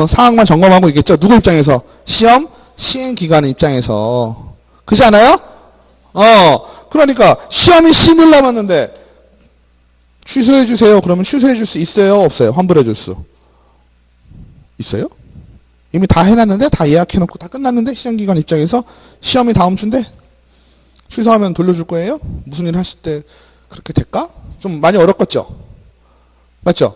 상황만 점검하고 있겠죠? 누구 입장에서? 시험 시행기관 입장에서. 그렇지 않아요? 그러니까 시험이 10일 남았는데 취소해 주세요. 그러면 취소해 줄 수 있어요? 없어요? 환불해 줄 수 있어요? 이미 다 해놨는데 다 예약해놓고 다 끝났는데 시험기관 입장에서 시험이 다음 주인데 취소하면 돌려줄 거예요? 무슨 일 하실 때 그렇게 될까? 좀 많이 어렵겠죠? 맞죠?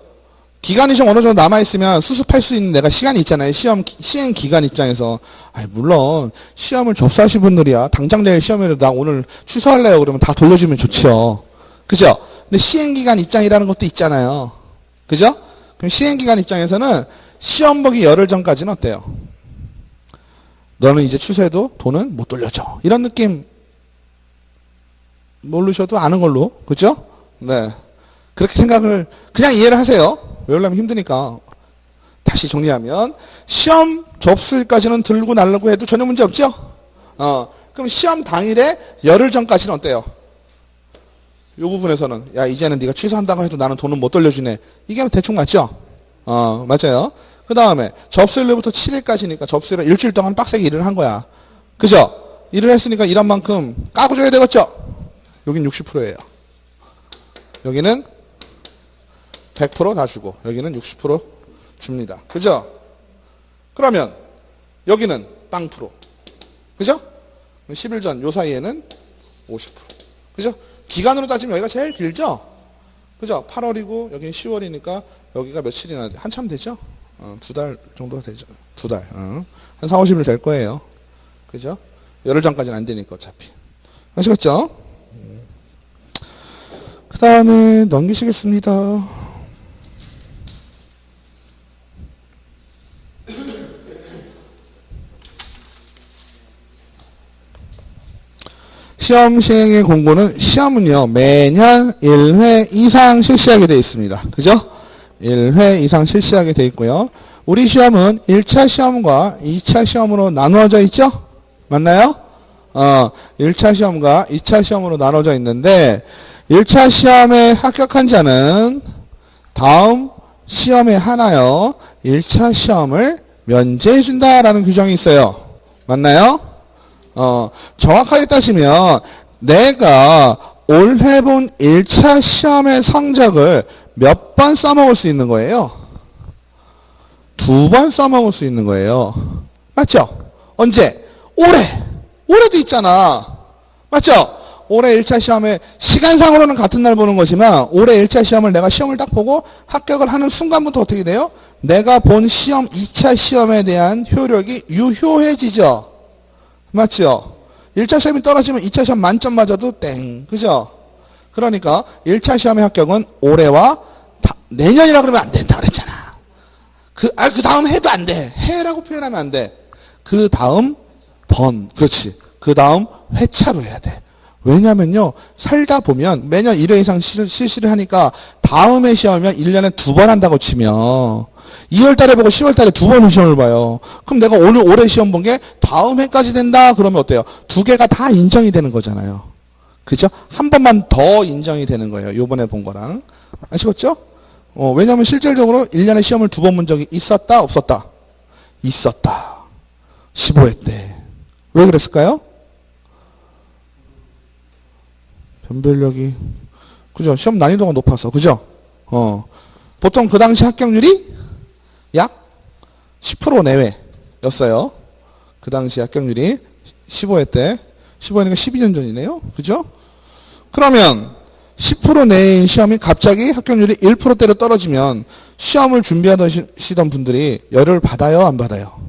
기간이 좀 어느 정도 남아있으면 수습할 수 있는 내가 시간이 있잖아요. 시행기관 입장에서. 물론 시험을 접수하신 분들이야 당장 내일 시험이라도 나 오늘 취소할래요 그러면 다 돌려주면 좋죠. 그죠? 근데 시행기간 입장이라는 것도 있잖아요. 그죠? 그럼 시행기간 입장에서는 시험 보기 열흘 전까지는 어때요? 너는 이제 추수해도 돈은 못 돌려줘. 이런 느낌 모르셔도 아는 걸로. 그죠? 네. 그렇게 생각을 그냥 이해를 하세요. 외우려면 힘드니까. 다시 정리하면 시험 접수일까지는 들고 날라고 해도 전혀 문제 없죠? 그럼 시험 당일에 열흘 전까지는 어때요? 요 부분에서는 야 이제는 네가 취소한다고 해도 나는 돈은 못 돌려주네. 이게 대충 맞죠? 맞아요. 그 다음에 접수일로부터 7일까지니까 접수일은 일주일 동안 빡세게 일을 한 거야. 그죠? 일을 했으니까 일한 만큼 까고 줘야 되겠죠? 여긴 60%예요. 여기는 100% 다 주고 여기는 60% 줍니다. 그죠? 그러면 여기는 빵 프로. 그죠? 10일 전 요 사이에는 50%. 그죠? 기간으로 따지면 여기가 제일 길죠? 그죠? 8월이고 여기는 10월이니까 여기가 며칠이나 한참 되죠? 2달 정도가 되죠. 2달. 한 4, 50일 될 거예요. 그죠? 열흘 전까지는 안 되니까 어차피. 아시겠죠? 그 다음에 넘기시겠습니다. 시험 시행의 공고는 시험은요 매년 1회 이상 실시하게 되어 있습니다. 그죠? 1회 이상 실시하게 되어 있고요. 우리 시험은 1차 시험과 2차 시험으로 나누어져 있죠? 맞나요? 1차 시험과 2차 시험으로 나눠져 있는데 1차 시험에 합격한 자는 다음 시험에 하나요 1차 시험을 면제해 준다라는 규정이 있어요. 맞나요? 정확하게 따지면 내가 올해 본 1차 시험의 성적을 몇 번 써먹을 수 있는 거예요? 2번 써먹을 수 있는 거예요. 맞죠? 언제? 올해도 있잖아. 맞죠? 올해 1차 시험에 시간상으로는 같은 날 보는 거지만 올해 1차 시험을 내가 시험을 딱 보고 합격을 하는 순간부터 어떻게 돼요? 내가 본 시험 2차 시험에 대한 효력이 유효해지죠. 맞죠? 1차 시험이 떨어지면 2차 시험 만점 맞아도 땡. 그죠? 그러니까 1차 시험의 합격은 올해와 내년이라 그러면 안 된다 그랬잖아. 그 다음 해도 안 돼. 해라고 표현하면 안 돼. 그 다음 그렇지. 그 다음 회차로 해야 돼. 왜냐면요. 살다 보면 매년 1회 이상 실시를 하니까 다음에 시험이면 1년에 2번 한다고 치면 2월 달에 보고 10월 달에 2번 시험을 봐요. 그럼 내가 올해 시험 본 게 다음 해까지 된다 그러면 어때요? 2개가 다 인정이 되는 거잖아요. 그죠? 한 번만 더 인정이 되는 거예요. 요번에 본 거랑. 아시겠죠? 왜냐면 실질적으로 1년에 시험을 2번 본 적이 있었다 없었다? 있었다. 15회 때. 왜 그랬을까요? 변별력이 그죠? 시험 난이도가 높아서. 그죠? 보통 그 당시 합격률이 약 10% 내외였어요. 그 당시 합격률이 15회 때. 15회니까 12년 전이네요. 그죠? 그러면 10% 내외인 시험이 갑자기 합격률이 1%대로 떨어지면 시험을 준비하시던 분들이 열을 받아요? 안 받아요?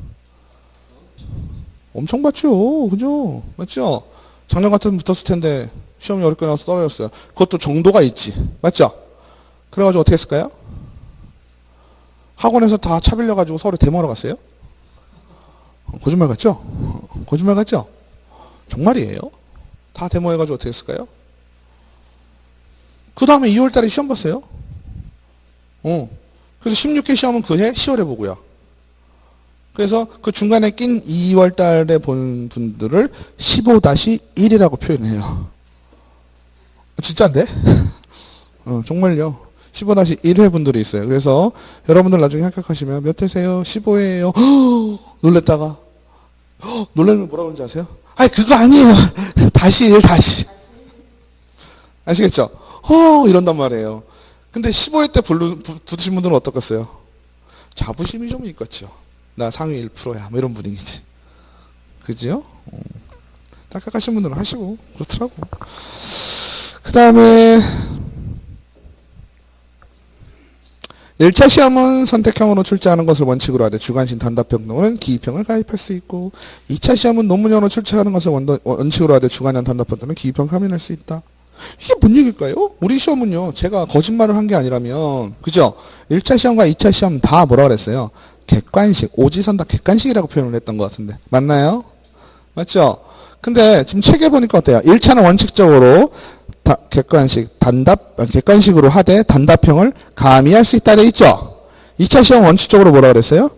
엄청 받죠. 그죠? 맞죠? 작년 같으면 붙었을 텐데 시험이 어렵게 나와서 떨어졌어요. 그것도 정도가 있지. 맞죠? 그래가지고 어떻게 했을까요? 학원에서 다 차빌려가지고 서울에 데모하러 갔어요? 거짓말 같죠? 거짓말 같죠? 정말이에요. 다 데모해가지고 어떻게 했을까요? 그 다음에 2월 달에 시험 봤어요. 그래서 16회 시험은 그 해 10월에 보고요. 그래서 그 중간에 낀 2월 달에 본 분들을 15-1이라고 표현해요. 진짜인데? 정말요. 15-1회 분들이 있어요. 그래서 여러분들 나중에 합격하시면 몇 회세요? 15회예요. 놀랬다가 놀라면 뭐라고 그러는지 아세요? 아니 그거 아니에요. 다시. 아시겠죠? 이런단 말이에요. 근데 15회 때 붙으신 분들은 어떻겠어요? 자부심이 좀 있겠죠. 나 상위 1%야. 뭐 이런 분위기지. 그죠? 합격하신 분들은 하시고 그렇더라고. 그 다음에 1차 시험은 선택형으로 출제하는 것을 원칙으로 하되 주관식 단답형 또는 기입형을 가입할 수 있고 2차 시험은 논문형으로 출제하는 것을 원칙으로 하되 주관형 단답형 또는 기입형 가민할 수 있다. 이게 뭔 얘기일까요? 우리 시험은요, 제가 거짓말을 한 게 아니라면, 그죠? 1차 시험과 2차 시험 다 뭐라 그랬어요? 객관식, 오지선 다 객관식이라고 표현을 했던 것 같은데. 맞나요? 맞죠? 근데 지금 책에 보니까 어때요? 1차는 원칙적으로 객관식으로 하되 단답형을 가미할 수 있다 돼 있죠? 2차 시험 원칙적으로 뭐라 그랬어요?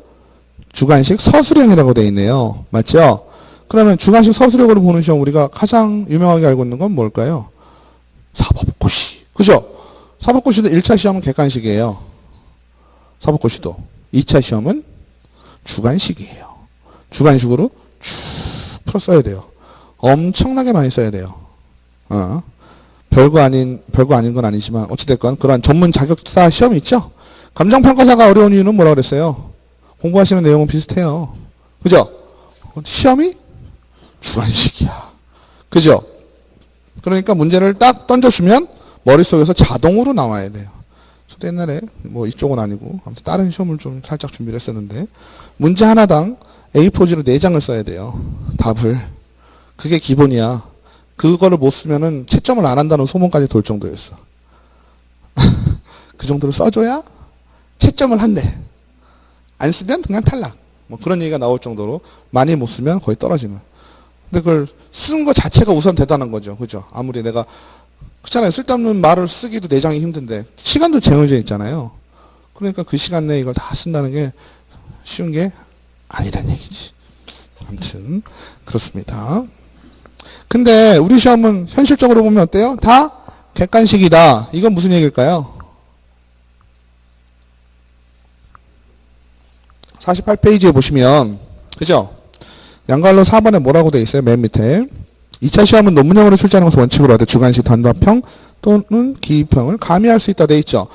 주관식 서술형이라고 돼 있네요. 맞죠? 그러면 주관식 서술형으로 보는 시험 우리가 가장 유명하게 알고 있는 건 뭘까요? 사법고시. 그죠? 사법고시도 1차 시험은 객관식이에요. 사법고시도. 2차 시험은 주관식이에요. 주관식으로 쭉 풀어 써야 돼요. 엄청나게 많이 써야 돼요. 별거 아닌 건 아니지만, 어찌됐건, 그러한 전문 자격사 시험이 있죠? 감정평가사가 어려운 이유는 뭐라 그랬어요? 공부하시는 내용은 비슷해요. 그죠? 시험이 주관식이야. 그죠? 그러니까 문제를 딱 던져주면 머릿속에서 자동으로 나와야 돼요. 저도 옛날에 뭐 이쪽은 아니고 아무튼 다른 시험을 좀 살짝 준비를 했었는데 문제 하나당 A4지로 4장을 써야 돼요. 답을. 그게 기본이야. 그거를 못 쓰면은 채점을 안 한다는 소문까지 돌 정도였어. 그 정도로 써줘야 채점을 한대. 안 쓰면 그냥 탈락. 뭐 그런 얘기가 나올 정도로 많이 못 쓰면 거의 떨어지는. 근데 그걸 쓴 거 자체가 우선 대단한 거죠. 그죠? 아무리 내가, 그렇잖아요. 쓸데없는 말을 쓰기도 4장이 힘든데, 시간도 정해져 있잖아요. 그러니까 그 시간 내에 이걸 다 쓴다는 게 쉬운 게 아니란 얘기지. 아무튼, 그렇습니다. 근데 우리 시험은 현실적으로 보면 어때요? 다 객관식이다. 이건 무슨 얘기일까요? 48페이지에 보시면, 그죠? 양갈로 4번에 뭐라고 돼 있어요? 맨 밑에. 2차 시험은 논문형으로 출제하는 것을 원칙으로 하되 주관식 단답형 또는 기입형을 가미할 수 있다 돼 있죠.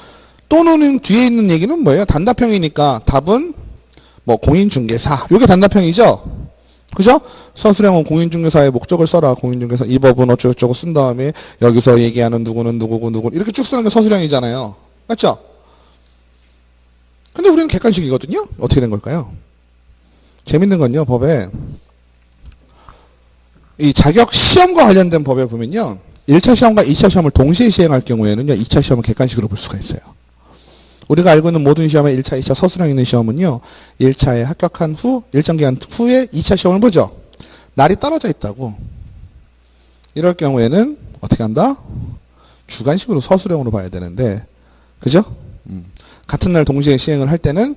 또는 뒤에 있는 얘기는 뭐예요? 단답형이니까 답은 뭐 공인중개사. 이게 단답형이죠? 그죠? 서술형은 공인중개사의 목적을 써라. 공인중개사 이 법은 어쩌고저쩌고 쓴 다음에 여기서 얘기하는 누구는 누구고 누구 이렇게 쭉 쓰는 게 서술형이잖아요. 맞죠? 근데 우리는 객관식이거든요? 어떻게 된 걸까요? 재밌는 건요, 법에. 이 자격 시험과 관련된 법에 보면요. 1차 시험과 2차 시험을 동시에 시행할 경우에는요. 2차 시험은 객관식으로 볼 수가 있어요. 우리가 알고 있는 모든 시험의 1차, 2차 서술형 있는 시험은요. 1차에 합격한 후 일정 기간 후에 2차 시험을 보죠. 날이 떨어져 있다고. 이럴 경우에는 어떻게 한다? 주관식으로 서술형으로 봐야 되는데 그죠? 같은 날 동시에 시행을 할 때는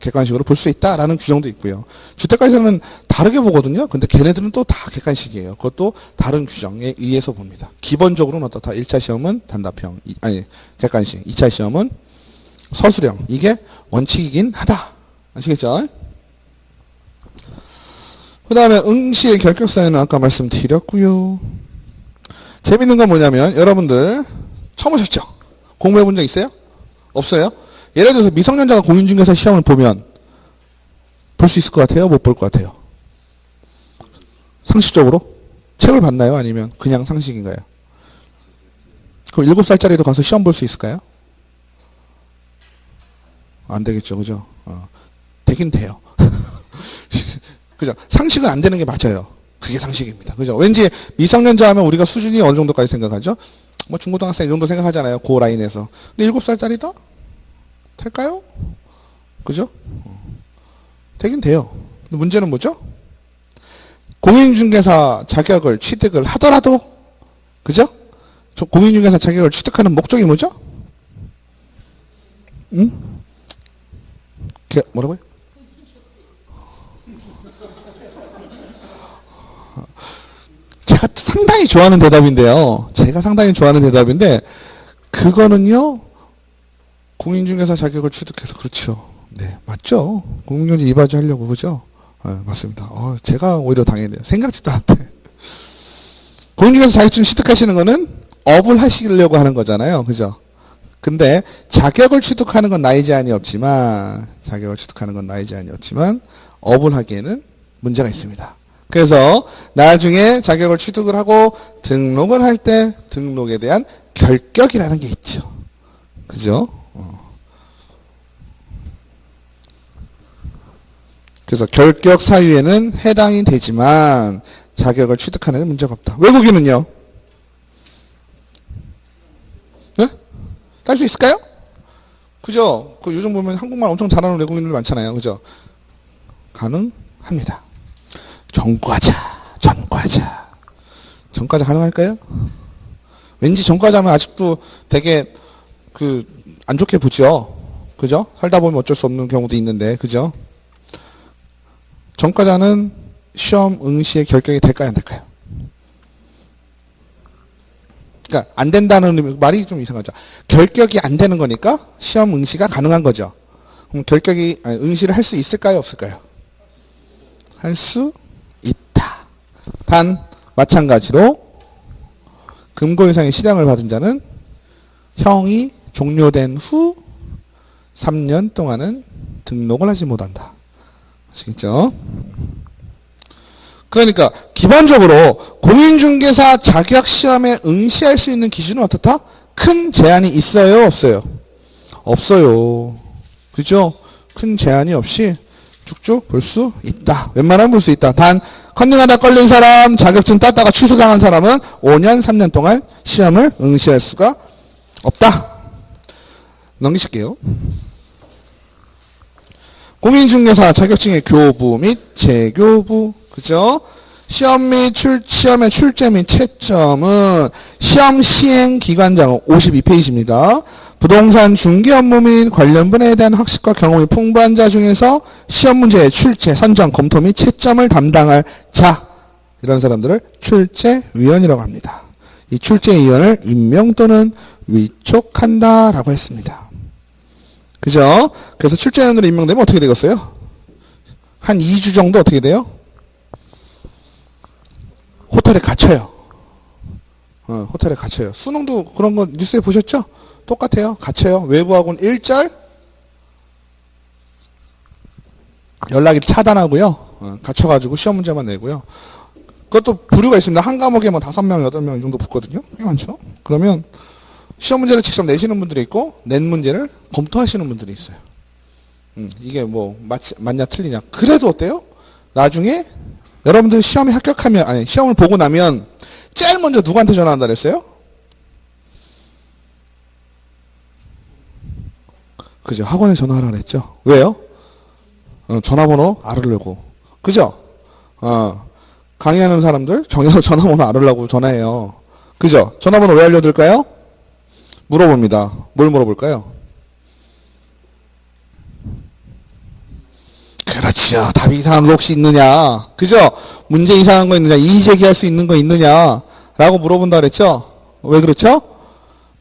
객관식으로 볼 수 있다라는 규정도 있고요. 주택가에서는 다르게 보거든요. 근데 걔네들은 또 다 객관식이에요. 그것도 다른 규정에 의해서 봅니다. 기본적으로는 어떻다? 1차 시험은 단답형, 객관식. 2차 시험은 서술형. 이게 원칙이긴 하다. 아시겠죠? 그 다음에 응시의 결격사유는 아까 말씀드렸고요. 재밌는 건 뭐냐면 여러분들 처음 오셨죠? 공부해 본 적 있어요? 없어요? 예를 들어서 미성년자가 공인중개사 시험을 보면 볼 수 있을 것 같아요? 못 볼 것 같아요? 상식적으로? 책을 봤나요? 아니면 그냥 상식인가요? 그럼 7살짜리도 가서 시험 볼 수 있을까요? 안 되겠죠. 그죠? 되긴 돼요. 그죠? 상식은 안 되는 게 맞아요. 그게 상식입니다. 그죠? 왠지 미성년자 하면 우리가 수준이 어느 정도까지 생각하죠? 뭐 중고등학생 이 정도 생각하잖아요. 그 라인에서. 근데 7살짜리다? 될까요? 그죠? 되긴 돼요. 근데 문제는 뭐죠? 공인중개사 자격을 취득을 하더라도, 그죠? 공인중개사 자격을 취득하는 목적이 뭐죠? 응? 뭐라고요? 제가 상당히 좋아하는 대답인데요. 그거는요, 공인중개사 자격을 취득해서, 그렇죠. 네, 맞죠. 공인중개사 이바지 하려고, 그죠? 맞습니다. 제가 오히려 당했네요. 생각지도 않대. 공인중개사 자격증 취득하시는 거는 업을 하시려고 하는 거잖아요. 그죠? 근데 자격을 취득하는 건 나이 제한이 없지만 업을 하기에는 문제가 있습니다. 그래서 나중에 자격을 취득을 하고 등록을 할 때 등록에 대한 결격이라는 게 있죠. 그죠? 그래서 결격 사유에는 해당이 되지만 자격을 취득하는 데 문제가 없다. 외국인은요? 딸 수 있을까요? 그죠? 그 요즘 보면 한국말 엄청 잘하는 외국인들 많잖아요. 그죠? 가능합니다. 전과자. 전과자 가능할까요? 왠지 전과자 하면 아직도 되게 안 좋게 보죠. 그죠? 살다 보면 어쩔 수 없는 경우도 있는데, 그죠? 전과자는 시험 응시의 결격이 될까요, 안 될까요? 그러니까 안 된다는 말이 좀 이상하죠. 결격이 안 되는 거니까 시험 응시가 가능한 거죠. 그럼 응시를 할 수 있을까요, 없을까요? 할 수 있다. 단 마찬가지로 금고 이상의 실형을 받은 자는 형이 종료된 후 3년 동안은 등록을 하지 못한다. 아시겠죠? 그러니까 기본적으로 공인중개사 자격시험에 응시할 수 있는 기준은 어떻다? 큰 제한이 있어요, 없어요? 없어요. 그죠? 큰 제한이 없이 쭉쭉 볼 수 있다. 웬만하면 볼 수 있다. 단 컨닝하다 걸린 사람, 자격증 땄다가 취소당한 사람은 5년, 3년 동안 시험을 응시할 수가 없다. 넘기실게요. 공인중개사 자격증의 교부 및 재교부. 그죠? 시험의 출제 및 채점은 시험 시행 기관장 52페이지입니다. 부동산 중개 업무 및 관련 분야에 대한 학식과 경험이 풍부한 자 중에서 시험 문제의 출제, 선정, 검토 및 채점을 담당할 자, 이런 사람들을 출제위원이라고 합니다. 이 출제위원을 임명 또는 위촉한다라고 했습니다. 그죠? 그래서 출제위원으로 임명되면 어떻게 되겠어요? 한 2주 정도 어떻게 돼요? 호텔에 갇혀요. 호텔에 갇혀요. 수능도 그런 거 뉴스에 보셨죠? 똑같아요. 갇혀요. 외부하고는 일절 연락이 차단하고요. 갇혀가지고 시험 문제만 내고요. 그것도 부류가 있습니다. 한 과목에 뭐 5명, 8명 이 정도 붙거든요. 꽤 많죠? 그러면 시험 문제를 직접 내시는 분들이 있고, 낸 문제를 검토하시는 분들이 있어요. 이게 뭐, 맞냐, 틀리냐. 그래도 어때요? 나중에 여러분들 시험에 합격하면, 아니, 시험을 보고 나면, 제일 먼저 누구한테 전화한다 그랬어요? 그죠? 학원에 전화하라 그랬죠? 왜요? 전화번호 알으려고. 그죠? 강의하는 사람들 전화번호 알으려고 전화해요. 그죠? 전화번호 왜 알려드릴까요? 물어봅니다. 뭘 물어볼까요? 그렇죠. 답이 이상한 거 혹시 있느냐? 그죠? 문제 이상한 거 있느냐? 이의 제기할 수 있는 거 있느냐? 라고 물어본다 그랬죠? 왜 그렇죠?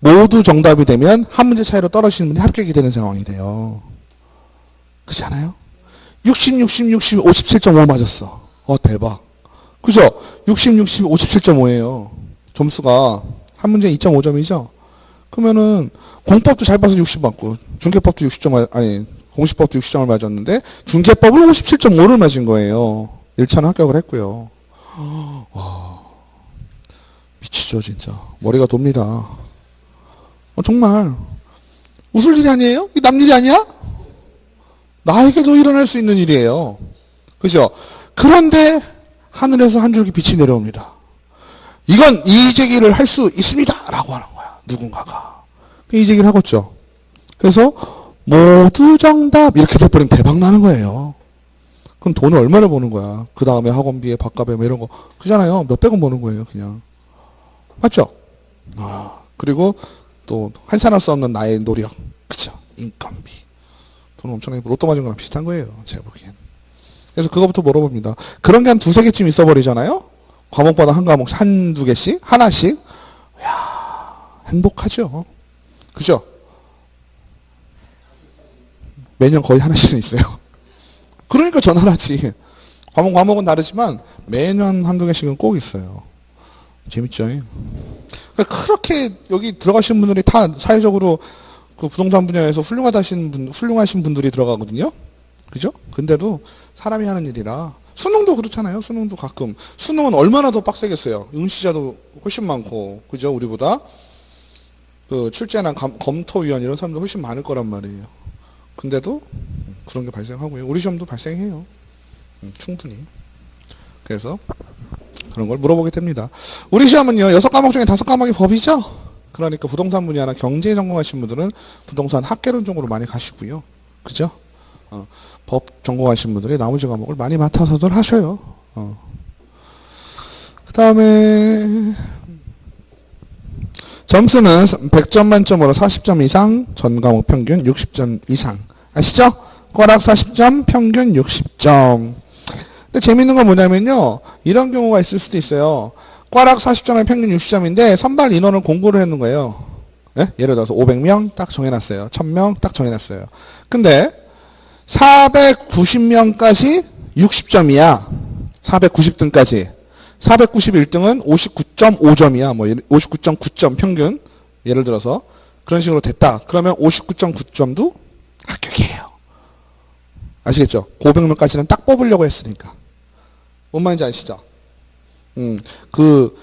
모두 정답이 되면 한 문제 차이로 떨어지는 분이 합격이 되는 상황이 돼요. 그렇지 않아요? 60, 57.5 맞았어. 대박. 그죠? 60, 57.5예요. 점수가 한 문제 2.5점이죠? 그러면은 공법도 잘 봐서 60 맞고 중개법도 60점 공시법도 60점을 맞았는데 중개법을 57.5를 맞은 거예요. 1차는 합격을 했고요. 와, 미치죠 진짜. 머리가 돕니다. 정말 웃을 일이 아니에요? 이게 남 일이 아니야? 나에게도 일어날 수 있는 일이에요. 그죠? 그런데 하늘에서 한 줄기 빛이 내려옵니다. 이건 이의제기를 할 수 있습니다 라고 하는 거야. 누군가가. 이의제기를 하겠죠. 그래서 모두 정답 이렇게 돼버리면 대박 나는 거예요. 그럼 돈을 얼마나 버는 거야. 그 다음에 학원비에 밥값에 뭐 이런 거 그잖아요. 몇백원 버는 거예요 그냥. 맞죠? 그리고 또 환산할 수 없는 나의 노력. 그죠? 인건비. 돈 엄청나게 로또 맞은 거랑 비슷한 거예요. 제가 보기엔. 그래서 그거부터 물어봅니다. 그런 게 한 2-3개쯤 있어버리잖아요. 과목마다 한 과목 한두 개씩 하나씩. 이야, 행복하죠. 그죠? 매년 거의 하나씩은 있어요. 그러니까 전화를 하지. 과목은 다르지만 매년 한두 개씩은 꼭 있어요. 재밌죠? 그러니까 그렇게 여기 들어가신 분들이 다 사회적으로 그 부동산 분야에서 훌륭하신 분들이 들어가거든요. 그죠? 근데도 사람이 하는 일이라 수능도 그렇잖아요. 수능도 가끔 수능은 얼마나 더 빡세겠어요. 응시자도 훨씬 많고 그죠? 우리보다 그 출제나 검토위원 이런 사람도 훨씬 많을 거란 말이에요. 근데도 그런 게 발생하고요. 우리 시험도 발생해요. 충분히. 그래서 그런 걸 물어보게 됩니다. 우리 시험은요. 6과목 중에 5과목이 법이죠. 그러니까 부동산 분야나 경제에 전공하신 분들은 부동산 학개론 쪽으로 많이 가시고요. 그죠? 법 전공하신 분들이 나머지 과목을 많이 맡아서들 하셔요. 그 다음에 점수는 100점 만점으로 40점 이상, 전 과목 평균 60점 이상. 아시죠? 꽈락 40점, 평균 60점. 근데 재밌는 건 뭐냐면요. 이런 경우가 있을 수도 있어요. 꽈락 40점에 평균 60점인데 선발 인원을 공고를 해놓은 거예요. 예? 예를 들어서 500명 딱 정해놨어요. 1000명 딱 정해놨어요. 근데 490명까지 60점이야. 490등까지. 491등은 59.5점이야. 뭐 59.9점 평균. 예를 들어서 그런 식으로 됐다. 그러면 59.9점도 합격이에요. 아시겠죠? 500명까지는 딱 뽑으려고 했으니까. 뭔 말인지 아시죠? 그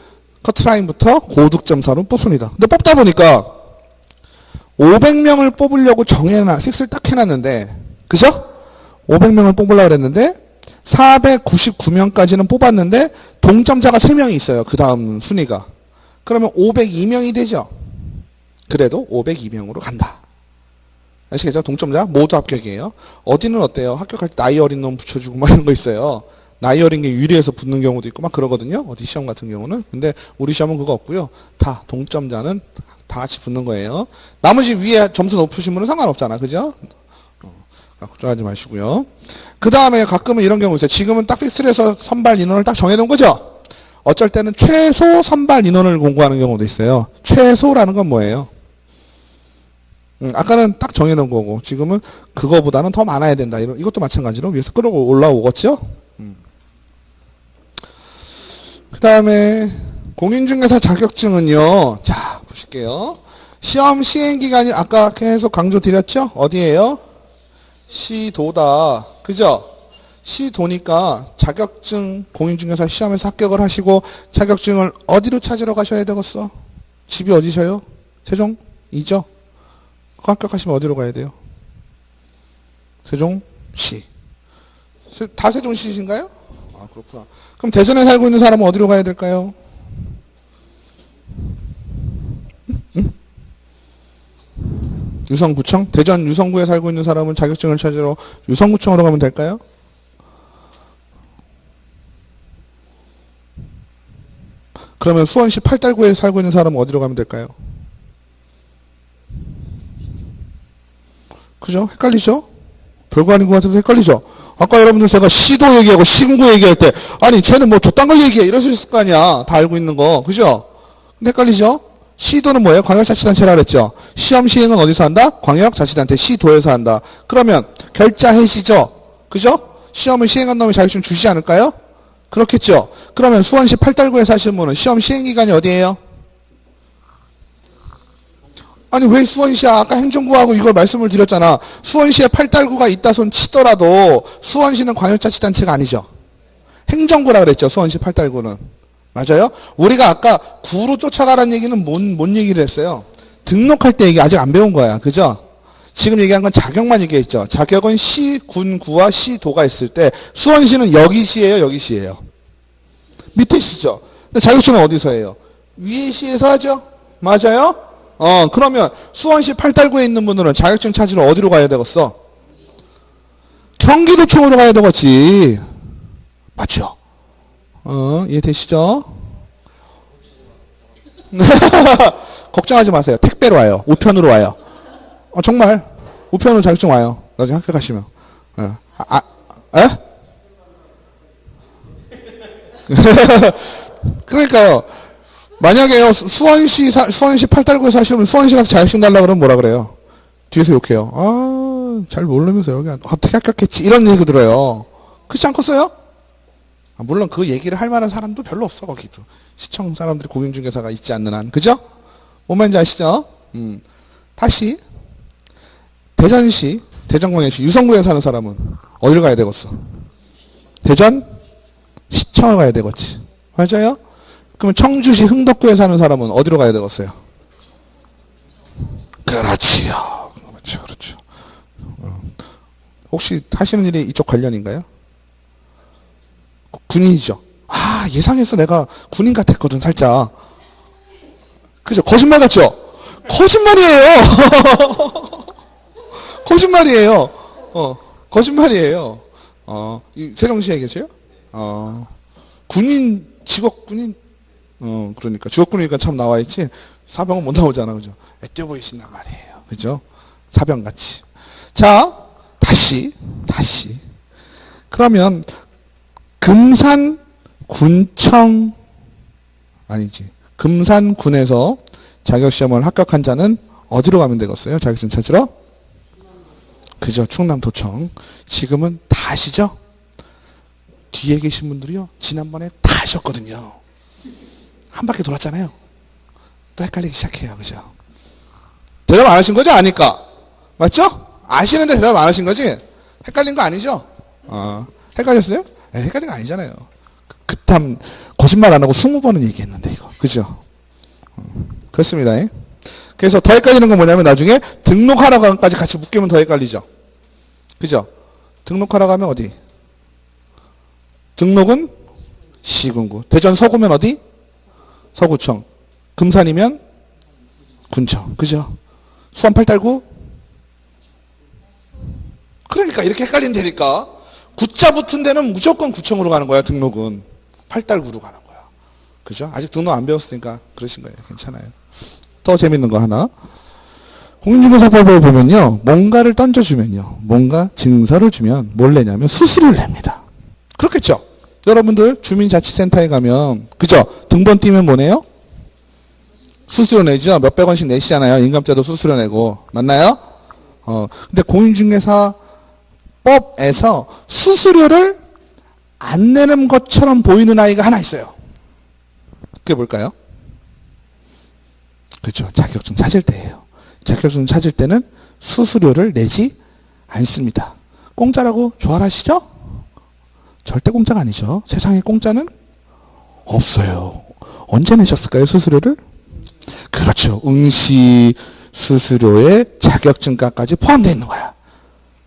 커트라인부터 고득점사로 뽑습니다. 근데 뽑다 보니까 500명을 뽑으려고 섹스를 딱 해놨는데, 그죠? 500명을 뽑으려고 그랬는데 499명까지는 뽑았는데 동점자가 3명이 있어요. 그 다음 순위가. 그러면 502명이 되죠. 그래도 502명으로 간다. 아시겠죠? 동점자 모두 합격이에요. 어디는 어때요? 합격할 때 나이 어린 놈 붙여주고 막 이런 거 있어요. 나이 어린 게 유리해서 붙는 경우도 있고 막 그러거든요. 어디 시험 같은 경우는. 근데 우리 시험은 그거 없고요. 다 동점자는 다 같이 붙는 거예요. 나머지 위에 점수 높으신 분은 상관없잖아. 그죠? 걱정하지 마시고요. 그 다음에 가끔은 이런 경우 있어요. 지금은 딱 픽스를 해서 선발 인원을 딱 정해놓은 거죠. 어쩔 때는 최소 선발 인원을 공고하는 경우도 있어요. 최소라는 건 뭐예요? 아까는 딱 정해놓은 거고 지금은 그거보다는 더 많아야 된다. 이것도 마찬가지로 위에서 끌어올라오겠죠? 그 다음에 공인중개사 자격증은요. 자 보실게요. 시험 시행기간이 아까 계속 강조 드렸죠? 어디예요? 시도다. 그죠? 시도니까 자격증 공인중개사 시험에서 합격을 하시고 자격증을 어디로 찾으러 가셔야 되겠어? 집이 어디셔요? 세종이죠? 합격하시면 어디로 가야 돼요? 세종시. 다 세종시신가요? 아 그렇구나. 그럼 대전에 살고 있는 사람은 어디로 가야 될까요? 유성구청? 대전 유성구에 살고 있는 사람은 자격증을 찾으러 유성구청으로 가면 될까요? 그러면 수원시 팔달구에 살고 있는 사람은 어디로 가면 될까요? 그죠? 헷갈리죠? 별거 아닌 것 같아도 헷갈리죠? 아까 여러분들 제가 시도 얘기하고 시군구 얘기할 때 아니 쟤는 뭐 저딴 걸 얘기해 이러실 거 아니야. 다 알고 있는 거. 그죠? 근데 헷갈리죠? 시도는 뭐예요? 광역자치단체라 그랬죠. 시험 시행은 어디서 한다? 광역자치단체 시도에서 한다. 그러면 결자해시죠. 그죠? 시험을 시행한 놈이 자격증 주시지 않을까요? 그렇겠죠. 그러면 수원시 팔달구에 사시는 분은 시험 시행기간이 어디예요? 아니 왜 수원시야? 아까 행정구하고 이걸 말씀을 드렸잖아. 수원시에 팔달구가 있다 손 치더라도 수원시는 광역자치단체가 아니죠. 행정구라 그랬죠. 수원시 팔달구는. 맞아요? 우리가 아까 구로 쫓아가라는 얘기는 뭔 얘기를 했어요? 등록할 때 얘기 아직 안 배운 거야. 그죠? 지금 얘기한 건 자격만 얘기했죠. 자격은 시, 군, 구와 시도가 있을 때 수원시는 여기 시예요, 여기 시예요. 밑에 시죠. 근데 자격증은 어디서 해요? 위에 시에서 하죠? 맞아요? 그러면 수원시 팔달구에 있는 분들은 자격증 찾으러 어디로 가야 되겠어? 경기도청으로 가야 되겠지. 맞죠? 이해되시죠? 걱정하지 마세요. 택배로 와요. 우편으로 와요. 정말 우편으로 자격증 와요. 나중에 학교 가시면. 에? 그러니까요. 만약에요 수원시 팔달구에 사시면 수원시 가서 자격증 달라 그러면 뭐라 그래요? 뒤에서 욕해요. 잘 모르면서 여기 어떻게 합격했지 이런 얘기 들어요. 그렇지 않겠어요? 물론 그 얘기를 할 만한 사람도 별로 없어. 거기도 시청 사람들이 공인중개사가 있지 않는 한. 그죠? 뭔 말인지 아시죠? 다시 대전시 대전광역시 유성구에 사는 사람은 어디를 가야 되겠어? 대전 시청을 가야 되겠지. 맞아요? 그러면 청주시 흥덕구에 사는 사람은 어디로 가야 되겠어요? 그렇지요. 그렇죠. 혹시 하시는 일이 이쪽 관련인가요? 군인이죠. 예상해서 내가 군인 같았거든 살짝. 그죠? 거짓말 같죠? 거짓말이에요. 거짓말이에요. 거짓말이에요. 세종시에 계세요? 군인, 직업군인? 그러니까. 직업군이니까 참 나와있지. 사병은 못 나오잖아. 그죠? 애껴 보이신단 말이에요. 그죠? 사병같이. 자, 다시. 그러면, 금산군청, 아니지. 금산군에서 자격시험을 합격한 자는 어디로 가면 되겠어요? 자격증 찾으러? 그죠. 충남도청. 지금은 다 아시죠? 뒤에 계신 분들이요. 지난번에 다 아셨거든요. 한 바퀴 돌았잖아요. 또 헷갈리기 시작해요. 그죠? 대답 안 하신 거죠? 아니까. 맞죠? 아시는데 대답 안 하신 거지? 헷갈린 거 아니죠? 헷갈렸어요? 네, 헷갈린 거 아니잖아요. 그탐 거짓말 안 하고 20번은 얘기했는데 이거. 그죠? 그렇습니다. 그래서 더 헷갈리는 건 뭐냐면 나중에 등록하러 가기까지 같이 묶이면 더 헷갈리죠. 그죠? 등록하러 가면 어디? 등록은 시군구. 대전 서구면 어디? 서구청. 금산이면 군청. 그죠? 수원 팔달구? 그러니까 이렇게 헷갈린다니까. 구자 붙은 데는 무조건 구청으로 가는 거야. 등록은. 팔달구로 가는 거야. 그죠? 아직 등록 안 배웠으니까 그러신 거예요. 괜찮아요. 더 재밌는 거 하나. 공인중개사법을 보면요. 뭔가를 던져주면요. 뭔가 증서를 주면 뭘 내냐면 수수료를 냅니다. 그렇겠죠? 여러분들 주민자치센터에 가면 그죠? 등본 띄면 뭐 내요? 수수료 내죠? 몇백 원씩 내시잖아요. 인감자도 수수료 내고. 맞나요? 근데 공인중개사법에서 수수료를 안 내는 것처럼 보이는 아이가 하나 있어요. 그게 뭘까요? 그렇죠. 자격증 찾을 때예요. 자격증 찾을 때는 수수료를 내지 않습니다. 공짜라고 좋아하시죠? 절대 공짜가 아니죠. 세상에 공짜는 없어요. 언제 내셨을까요? 수수료를? 그렇죠. 응시 수수료에 자격증가까지 포함되어 있는 거야.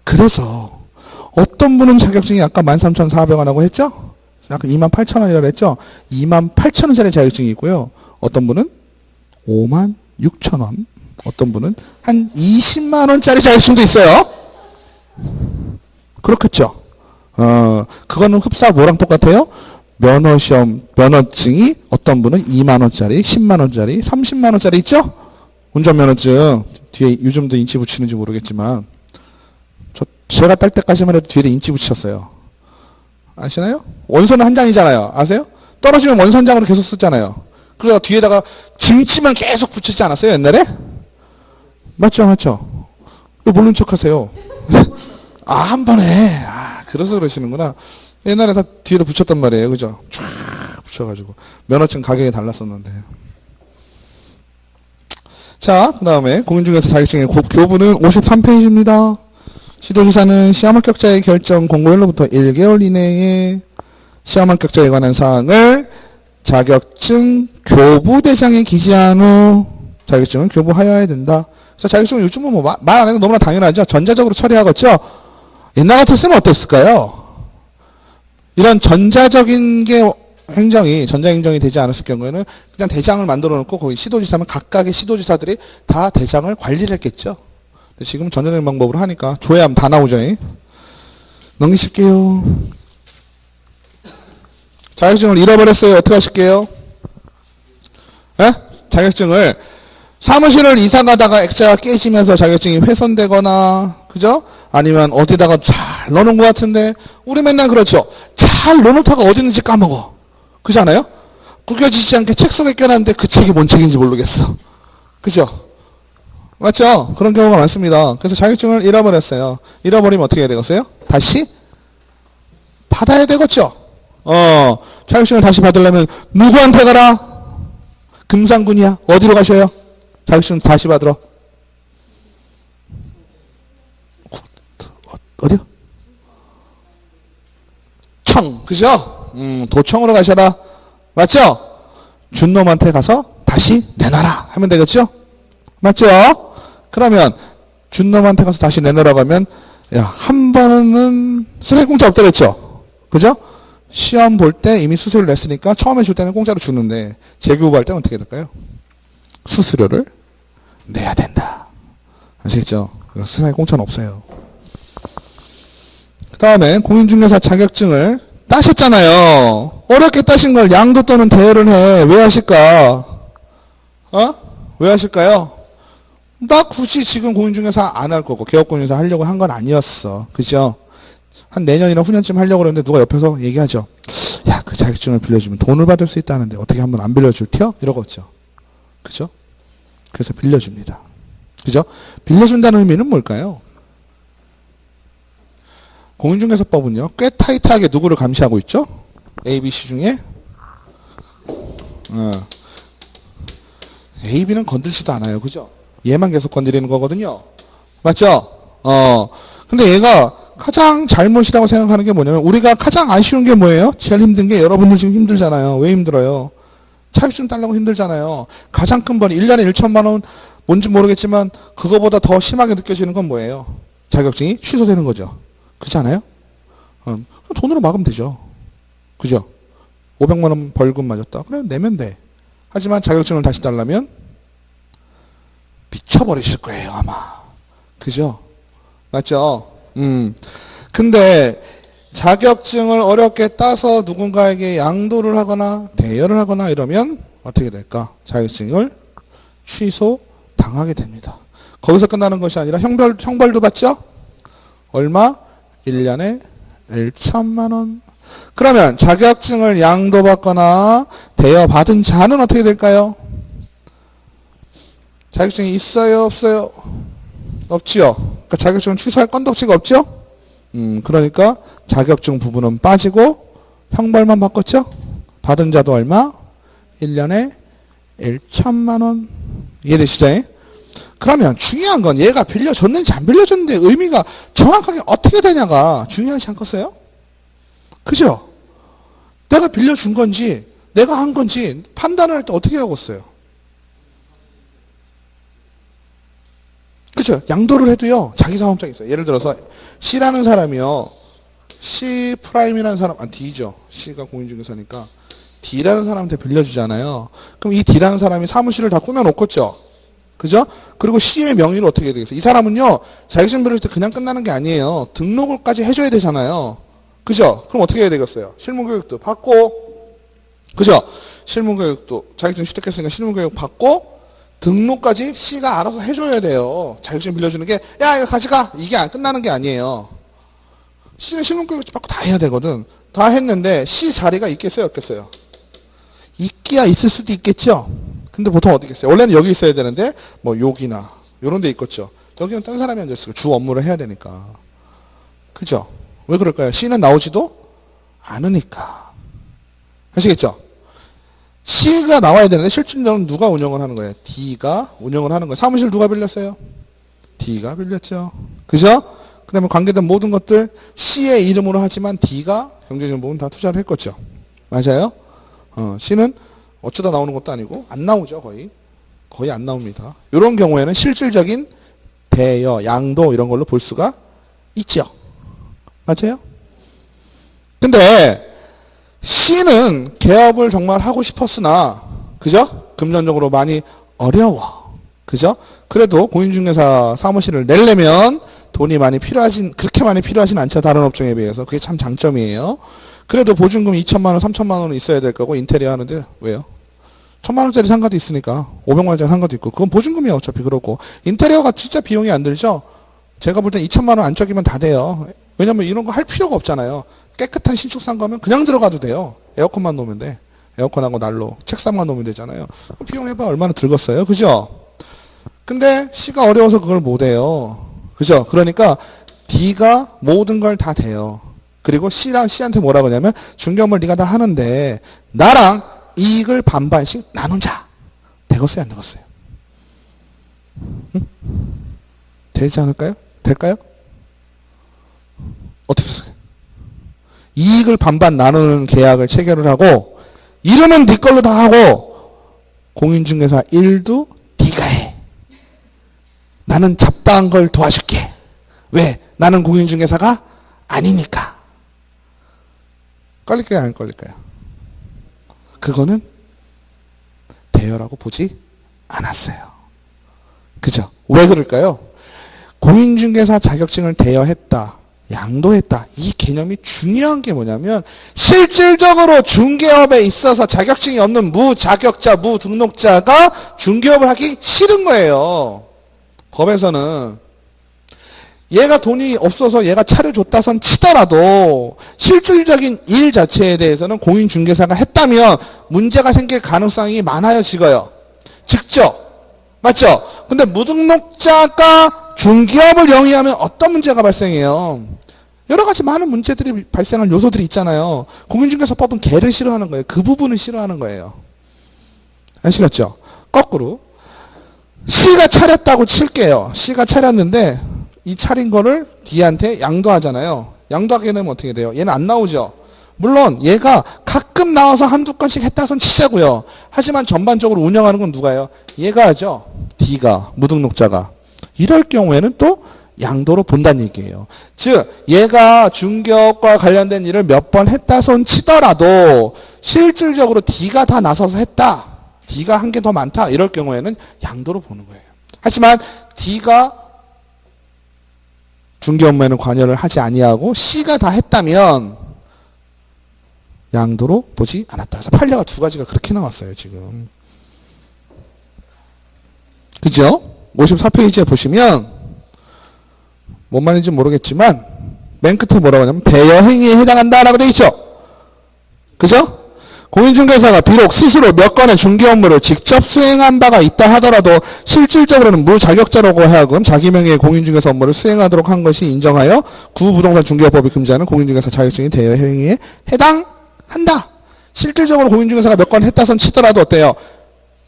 그래서 어떤 분은 자격증이 아까 13,400원하고 했죠? 아까 28,000원이라고 했죠? 28,000원짜리 자격증이 있고요. 어떤 분은 56,000원, 어떤 분은 한 20만원짜리 자격증도 있어요. 그렇겠죠. 그거는 흡사 뭐랑 똑같아요? 면허시험, 면허증이 어떤 분은 2만원짜리, 10만원짜리, 30만원짜리 있죠? 운전면허증. 뒤에 요즘도 인치 붙이는지 모르겠지만, 제가 딸 때까지만 해도 뒤에 인치 붙이셨어요. 아시나요? 원서는 한 장이잖아요. 아세요? 떨어지면 원서 한 장으로 계속 쓰잖아요. 그래서 뒤에다가 증치만 계속 붙이지 않았어요? 옛날에? 맞죠? 왜 모르는 척 하세요? 한 번에. 그래서 그러시는구나. 옛날에 다 뒤에다 붙였단 말이에요. 그죠? 쫙 붙여가지고. 면허증 가격이 달랐었는데. 자, 그 다음에 공인중개사 자격증의 교부는 53페이지입니다. 시도지사는 시험 합격자의 결정 공고일로부터 1개월 이내에 시험 합격자에 관한 사항을 자격증 교부대장에 기재한 후 자격증을 교부하여야 된다. 그래서 자격증은 요즘은 뭐 말 안 해도 너무나 당연하죠. 전자적으로 처리하겠죠. 옛날 같았으면 어땠을까요? 이런 전자적인 게 전자행정이 되지 않았을 경우에는 그냥 대장을 만들어 놓고 거기 시도지사면 각각의 시도지사들이 다 대장을 관리를 했겠죠. 근데 지금 전자적인 방법으로 하니까 조회하면 다 나오죠. 넘기실게요. 자격증을 잃어버렸어요. 어떻게 하실게요? 자격증을 사무실을 이사 가다가 액자가 깨지면서 자격증이 훼손되거나, 그죠? 아니면 어디다가 잘 넣어놓은 것 같은데, 우리 맨날 그렇죠. 잘 넣어놓다가 어디 있는지 까먹어. 그렇지 않아요? 구겨지지 않게 책 속에 껴놨는데 그 책이 뭔 책인지 모르겠어. 그죠? 맞죠? 그런 경우가 많습니다. 그래서 자격증을 잃어버렸어요. 잃어버리면 어떻게 해야 되겠어요? 다시 받아야 되겠죠? 자격증을 다시 받으려면 누구한테 가라? 금산군이야. 어디로 가셔요? 자격증 다시 받으러. 어디요? 청. 그죠? 도청으로 가셔라. 맞죠? 준놈한테 가서 다시 내놔라 하면 되겠죠? 맞죠? 그러면 준놈한테 가서 다시 내놓으라고 하면 한 번은 쓰레기 공짜 없다 그랬죠? 그죠? 시험 볼 때 이미 수수료를 냈으니까 처음에 줄 때는 공짜로 주는데 재교부할 때는 어떻게 될까요? 수수료를 내야 된다. 아시겠죠? 세상에 공짜는 없어요. 그 다음에 공인중개사 자격증을 따셨잖아요. 어렵게 따신 걸 양도 또는 대여를 해. 왜 하실까? 왜 하실까요? 나 굳이 지금 공인중개사 안 할 거고 개업공인중개사 하려고 한 건 아니었어. 그죠? 한 내년이나 후년쯤 하려고 그러는데 누가 옆에서 얘기하죠. 야, 그 자격증을 빌려주면 돈을 받을 수 있다는데 어떻게 한번 안 빌려줄 티요? 이러겠죠. 그죠? 그래서 빌려줍니다. 그죠? 빌려준다는 의미는 뭘까요? 공인중개사법은요, 꽤 타이트하게 누구를 감시하고 있죠? A, B, C 중에 A, B는 건들지도 않아요. 그죠? 얘만 계속 건드리는 거거든요. 맞죠? 근데 얘가 가장 잘못이라고 생각하는 게 뭐냐면, 우리가 가장 아쉬운 게 뭐예요? 제일 힘든 게, 여러분들 지금 힘들잖아요. 왜 힘들어요? 자격증 따려고 힘들잖아요. 가장 큰 벌이 1년에 1천만 원, 뭔지 모르겠지만 그거보다 더 심하게 느껴지는 건 뭐예요? 자격증이 취소되는 거죠. 그렇지 않아요? 돈으로 막으면 되죠. 그죠? 500만 원 벌금 맞았다. 그래, 내면 돼. 하지만 자격증을 다시 달라면 미쳐버리실 거예요, 아마. 그죠? 맞죠? 근데 자격증을 어렵게 따서 누군가에게 양도를 하거나 대여를 하거나 이러면 어떻게 될까? 자격증을 취소 당하게 됩니다. 거기서 끝나는 것이 아니라 형벌도 받죠? 얼마? 1년에 1천만 원. 그러면 자격증을 양도받거나 대여받은 자는 어떻게 될까요? 자격증이 있어요? 없어요? 없지요. 그러니까 자격증을 취소할 건덕지가 없죠? 그러니까 자격증 부분은 빠지고 형벌만 바꿨죠? 받은 자도 얼마? 1년에 1천만 원. 이해되시죠? 그러면 중요한 건 얘가 빌려줬는지 안 빌려줬는데 의미가 정확하게 어떻게 되냐가 중요하지 않겠어요? 그죠? 내가 빌려준 건지 내가 한 건지 판단을 할 때 어떻게 하고 있어요? 그죠? 양도를 해도요, 자기 사업장이 있어요. 예를 들어서 C라는 사람이요, C 프라임이라는 사람, D죠. C가 공인중개사니까 D라는 사람한테 빌려주잖아요. 그럼 이 D라는 사람이 사무실을 다 꾸며놓겠죠. 그죠? 그리고 C의 명의로 어떻게 되겠어요? 이 사람은요, 자격증 빌려줄 때 그냥 끝나는 게 아니에요. 등록을까지 해줘야 되잖아요. 그죠? 그럼 어떻게 해야 되겠어요? 실무교육도 받고, 그죠? 실무교육도, 자격증 취득했으니까 실무교육 받고, 등록까지 C가 알아서 해줘야 돼요. 자격증 빌려주는 게, 야, 이거 가져가. 이게 안 끝나는 게 아니에요. C는 실무교육 받고 다 해야 되거든. 다 했는데 C 자리가 있겠어요? 없겠어요? 있기야 있을 수도 있겠죠? 근데 보통 어디 있겠어요? 원래는 여기 있어야 되는데, 뭐 여기나 요런 데 있겠죠. 여기는 딴 사람이 앉아있어요. 주 업무를 해야 되니까. 그죠? 왜 그럴까요? C는 나오지도 않으니까. 아시겠죠? C가 나와야 되는데 실질적으로 누가 운영을 하는 거예요? D가 운영을 하는 거예요. 사무실 누가 빌렸어요? D가 빌렸죠. 그죠? 그 다음에 관계된 모든 것들 C의 이름으로 하지만 D가 경제적인 부분 다 투자를 했겠죠. 맞아요? C는 어쩌다 나오는 것도 아니고 안 나오죠. 거의 안 나옵니다. 이런 경우에는 실질적인 대여, 양도 이런 걸로 볼 수가 있죠. 맞아요? 근데 C는 개업을 정말 하고 싶었으나, 그죠? 금전적으로 많이 어려워. 그죠? 그래도 공인중개사 사무실을 내려면 돈이 많이 그렇게 많이 필요하진 않죠. 다른 업종에 비해서. 그게 참 장점이에요. 그래도 보증금 2천만 원, 3천만 원은 있어야 될 거고, 인테리어 하는데, 왜요? 1,000만 원짜리 상가도 있으니까, 500만 원짜리 상가도 있고, 그건 보증금이야, 어차피. 그렇고. 인테리어가 진짜 비용이 안 들죠? 제가 볼 땐 2천만 원 안쪽이면 다 돼요. 왜냐면 이런 거 할 필요가 없잖아요. 깨끗한 신축 상가면 그냥 들어가도 돼요. 에어컨만 놓으면 돼. 에어컨하고 난로, 책상만 놓으면 되잖아요. 비용 해봐 얼마나 들겠어요. 그죠? 근데 C가 어려워서 그걸 못 해요. 그죠? 그러니까 D가 모든 걸 다 돼요. 그리고 C한테 뭐라 그러냐면, 중개업을 네가 다 하는데 나랑 이익을 반반씩 나누자. 되겠어요? 안 되겠어요? 응? 되지 않을까요? 될까요? 어떻게 써요? 이익을 반반 나누는 계약을 체결을 하고, 이름은 네 걸로 다 하고, 공인중개사 일도 네가 해. 나는 잡다한 걸 도와줄게. 왜? 나는 공인중개사가 아니니까. 걸릴까요? 안 걸릴까요? 그거는 대여라고 보지 않았어요. 그죠? 왜 그럴까요? 공인중개사 자격증을 대여했다. 양도했다. 이 개념이 중요한 게 뭐냐면 실질적으로 중개업에 있어서 자격증이 없는 무자격자, 무등록자가 중개업을 하기 싫은 거예요. 법에서는. 얘가 돈이 없어서 얘가 차려줬다선 치더라도 실질적인 일 자체에 대해서는 공인중개사가 했다면 문제가 생길 가능성이 많아요, 적어요? 적죠? 맞죠? 근데 무등록자가 중개업을 영위하면 어떤 문제가 발생해요? 여러 가지 많은 문제들이 발생할 요소들이 있잖아요. 공인중개사법은 개를 싫어하는 거예요. 그 부분을 싫어하는 거예요. 아시겠죠? 거꾸로 C가 차렸다고 칠게요. C가 차렸는데 이 차린 거를 D한테 양도하잖아요. 양도하게 되면 어떻게 돼요? 얘는 안 나오죠? 물론 얘가 가끔 나와서 한두 건씩 했다 손 치자고요. 하지만 전반적으로 운영하는 건 누가요? 얘가 하죠. D가, 무등록자가. 이럴 경우에는 또 양도로 본다는 얘기예요. 즉 얘가 중개업과 관련된 일을 몇 번 했다 손 치더라도 실질적으로 D가 다 나서서 했다. D가 한 게 더 많다. 이럴 경우에는 양도로 보는 거예요. 하지만 D가 중개 업무에는 관여를 하지 아니하고 C가 다 했다면 양도로 보지 않았다. 그래서 판례가 두 가지가 그렇게 나왔어요, 지금. 그죠? 54페이지에 보시면 뭔 말인지 모르겠지만 맨 끝에 뭐라고 하냐면 대여 행위에 해당한다라고 되어 있죠. 그죠? 공인중개사가 비록 스스로 몇 건의 중개 업무를 직접 수행한 바가 있다 하더라도 실질적으로는 무자격자라고 하여금 자기 명의의 공인중개사 업무를 수행하도록 한 것이 인정하여 구부동산 중개업법이 금지하는 공인중개사 자격증이 대여 행위에 해당한다. 실질적으로 공인중개사가 몇 건 했다선 치더라도 어때요?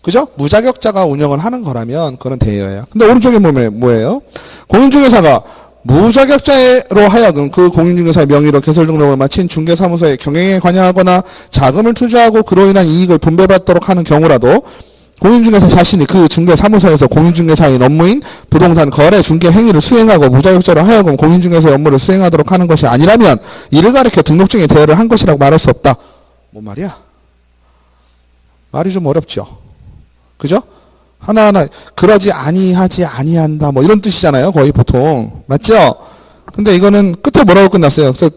그죠? 무자격자가 운영을 하는 거라면 그건 대여예요. 근데 오른쪽에 보면 뭐예요? 공인중개사가 무자격자로 하여금 그 공인중개사의 명의로 개설 등록을 마친 중개사무소의 경영에 관여하거나 자금을 투자하고 그로 인한 이익을 분배받도록 하는 경우라도 공인중개사 자신이 그 중개사무소에서 공인중개사인 업무인 부동산 거래 중개 행위를 수행하고 무자격자로 하여금 공인중개사의 업무를 수행하도록 하는 것이 아니라면 이를 가리켜 등록증에 대여를 한 것이라고 말할 수 없다. 뭔 말이야? 말이 좀 어렵죠? 그죠? 하나하나 그러지 아니하지 아니한다 뭐 이런 뜻이잖아요. 거의 보통. 맞죠? 근데 이거는 끝에 뭐라고 끝났어요. 그래서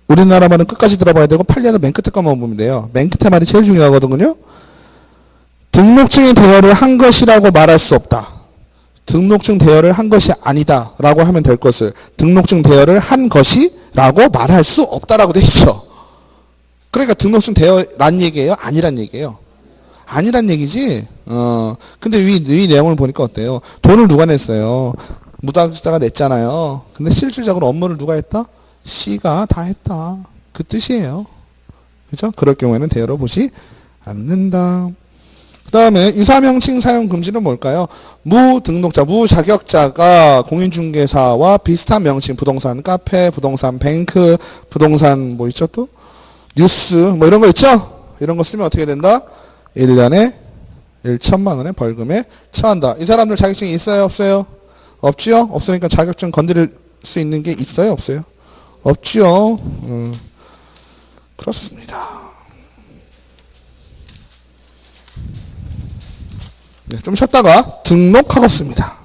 우리나라 말은 끝까지 들어봐야 되고 판례는 맨 끝에 것만 보면 돼요. 맨 끝에 말이 제일 중요하거든요. 등록증의 대여를 한 것이라고 말할 수 없다. 등록증 대여를 한 것이 아니다 라고 하면 될 것을 등록증 대여를 한 것이라고 말할 수 없다라고 돼 있죠. 그러니까 등록증 대여란 얘기예요? 아니란 얘기예요? 아니란 얘기지. 근데 이 내용을 보니까 어때요? 돈을 누가 냈어요? 무자격자가 냈잖아요. 근데 실질적으로 업무를 누가 했다? C가 다 했다. 그 뜻이에요. 그죠? 그럴 경우에는 대여로 보지 않는다. 그 다음에 유사명칭 사용 금지는 뭘까요? 무등록자, 무자격자가 공인중개사와 비슷한 명칭, 부동산 카페, 부동산 뱅크, 부동산 뭐 있죠 또? 뉴스 뭐 이런 거 있죠? 이런 거 쓰면 어떻게 된다? 1년에 1천만 원의 벌금에 처한다. 이 사람들 자격증이 있어요? 없어요? 없지요? 없으니까 자격증 건드릴 수 있는 게 있어요? 없어요? 없지요. 그렇습니다. 네, 좀 쉬었다가 등록하겠습니다.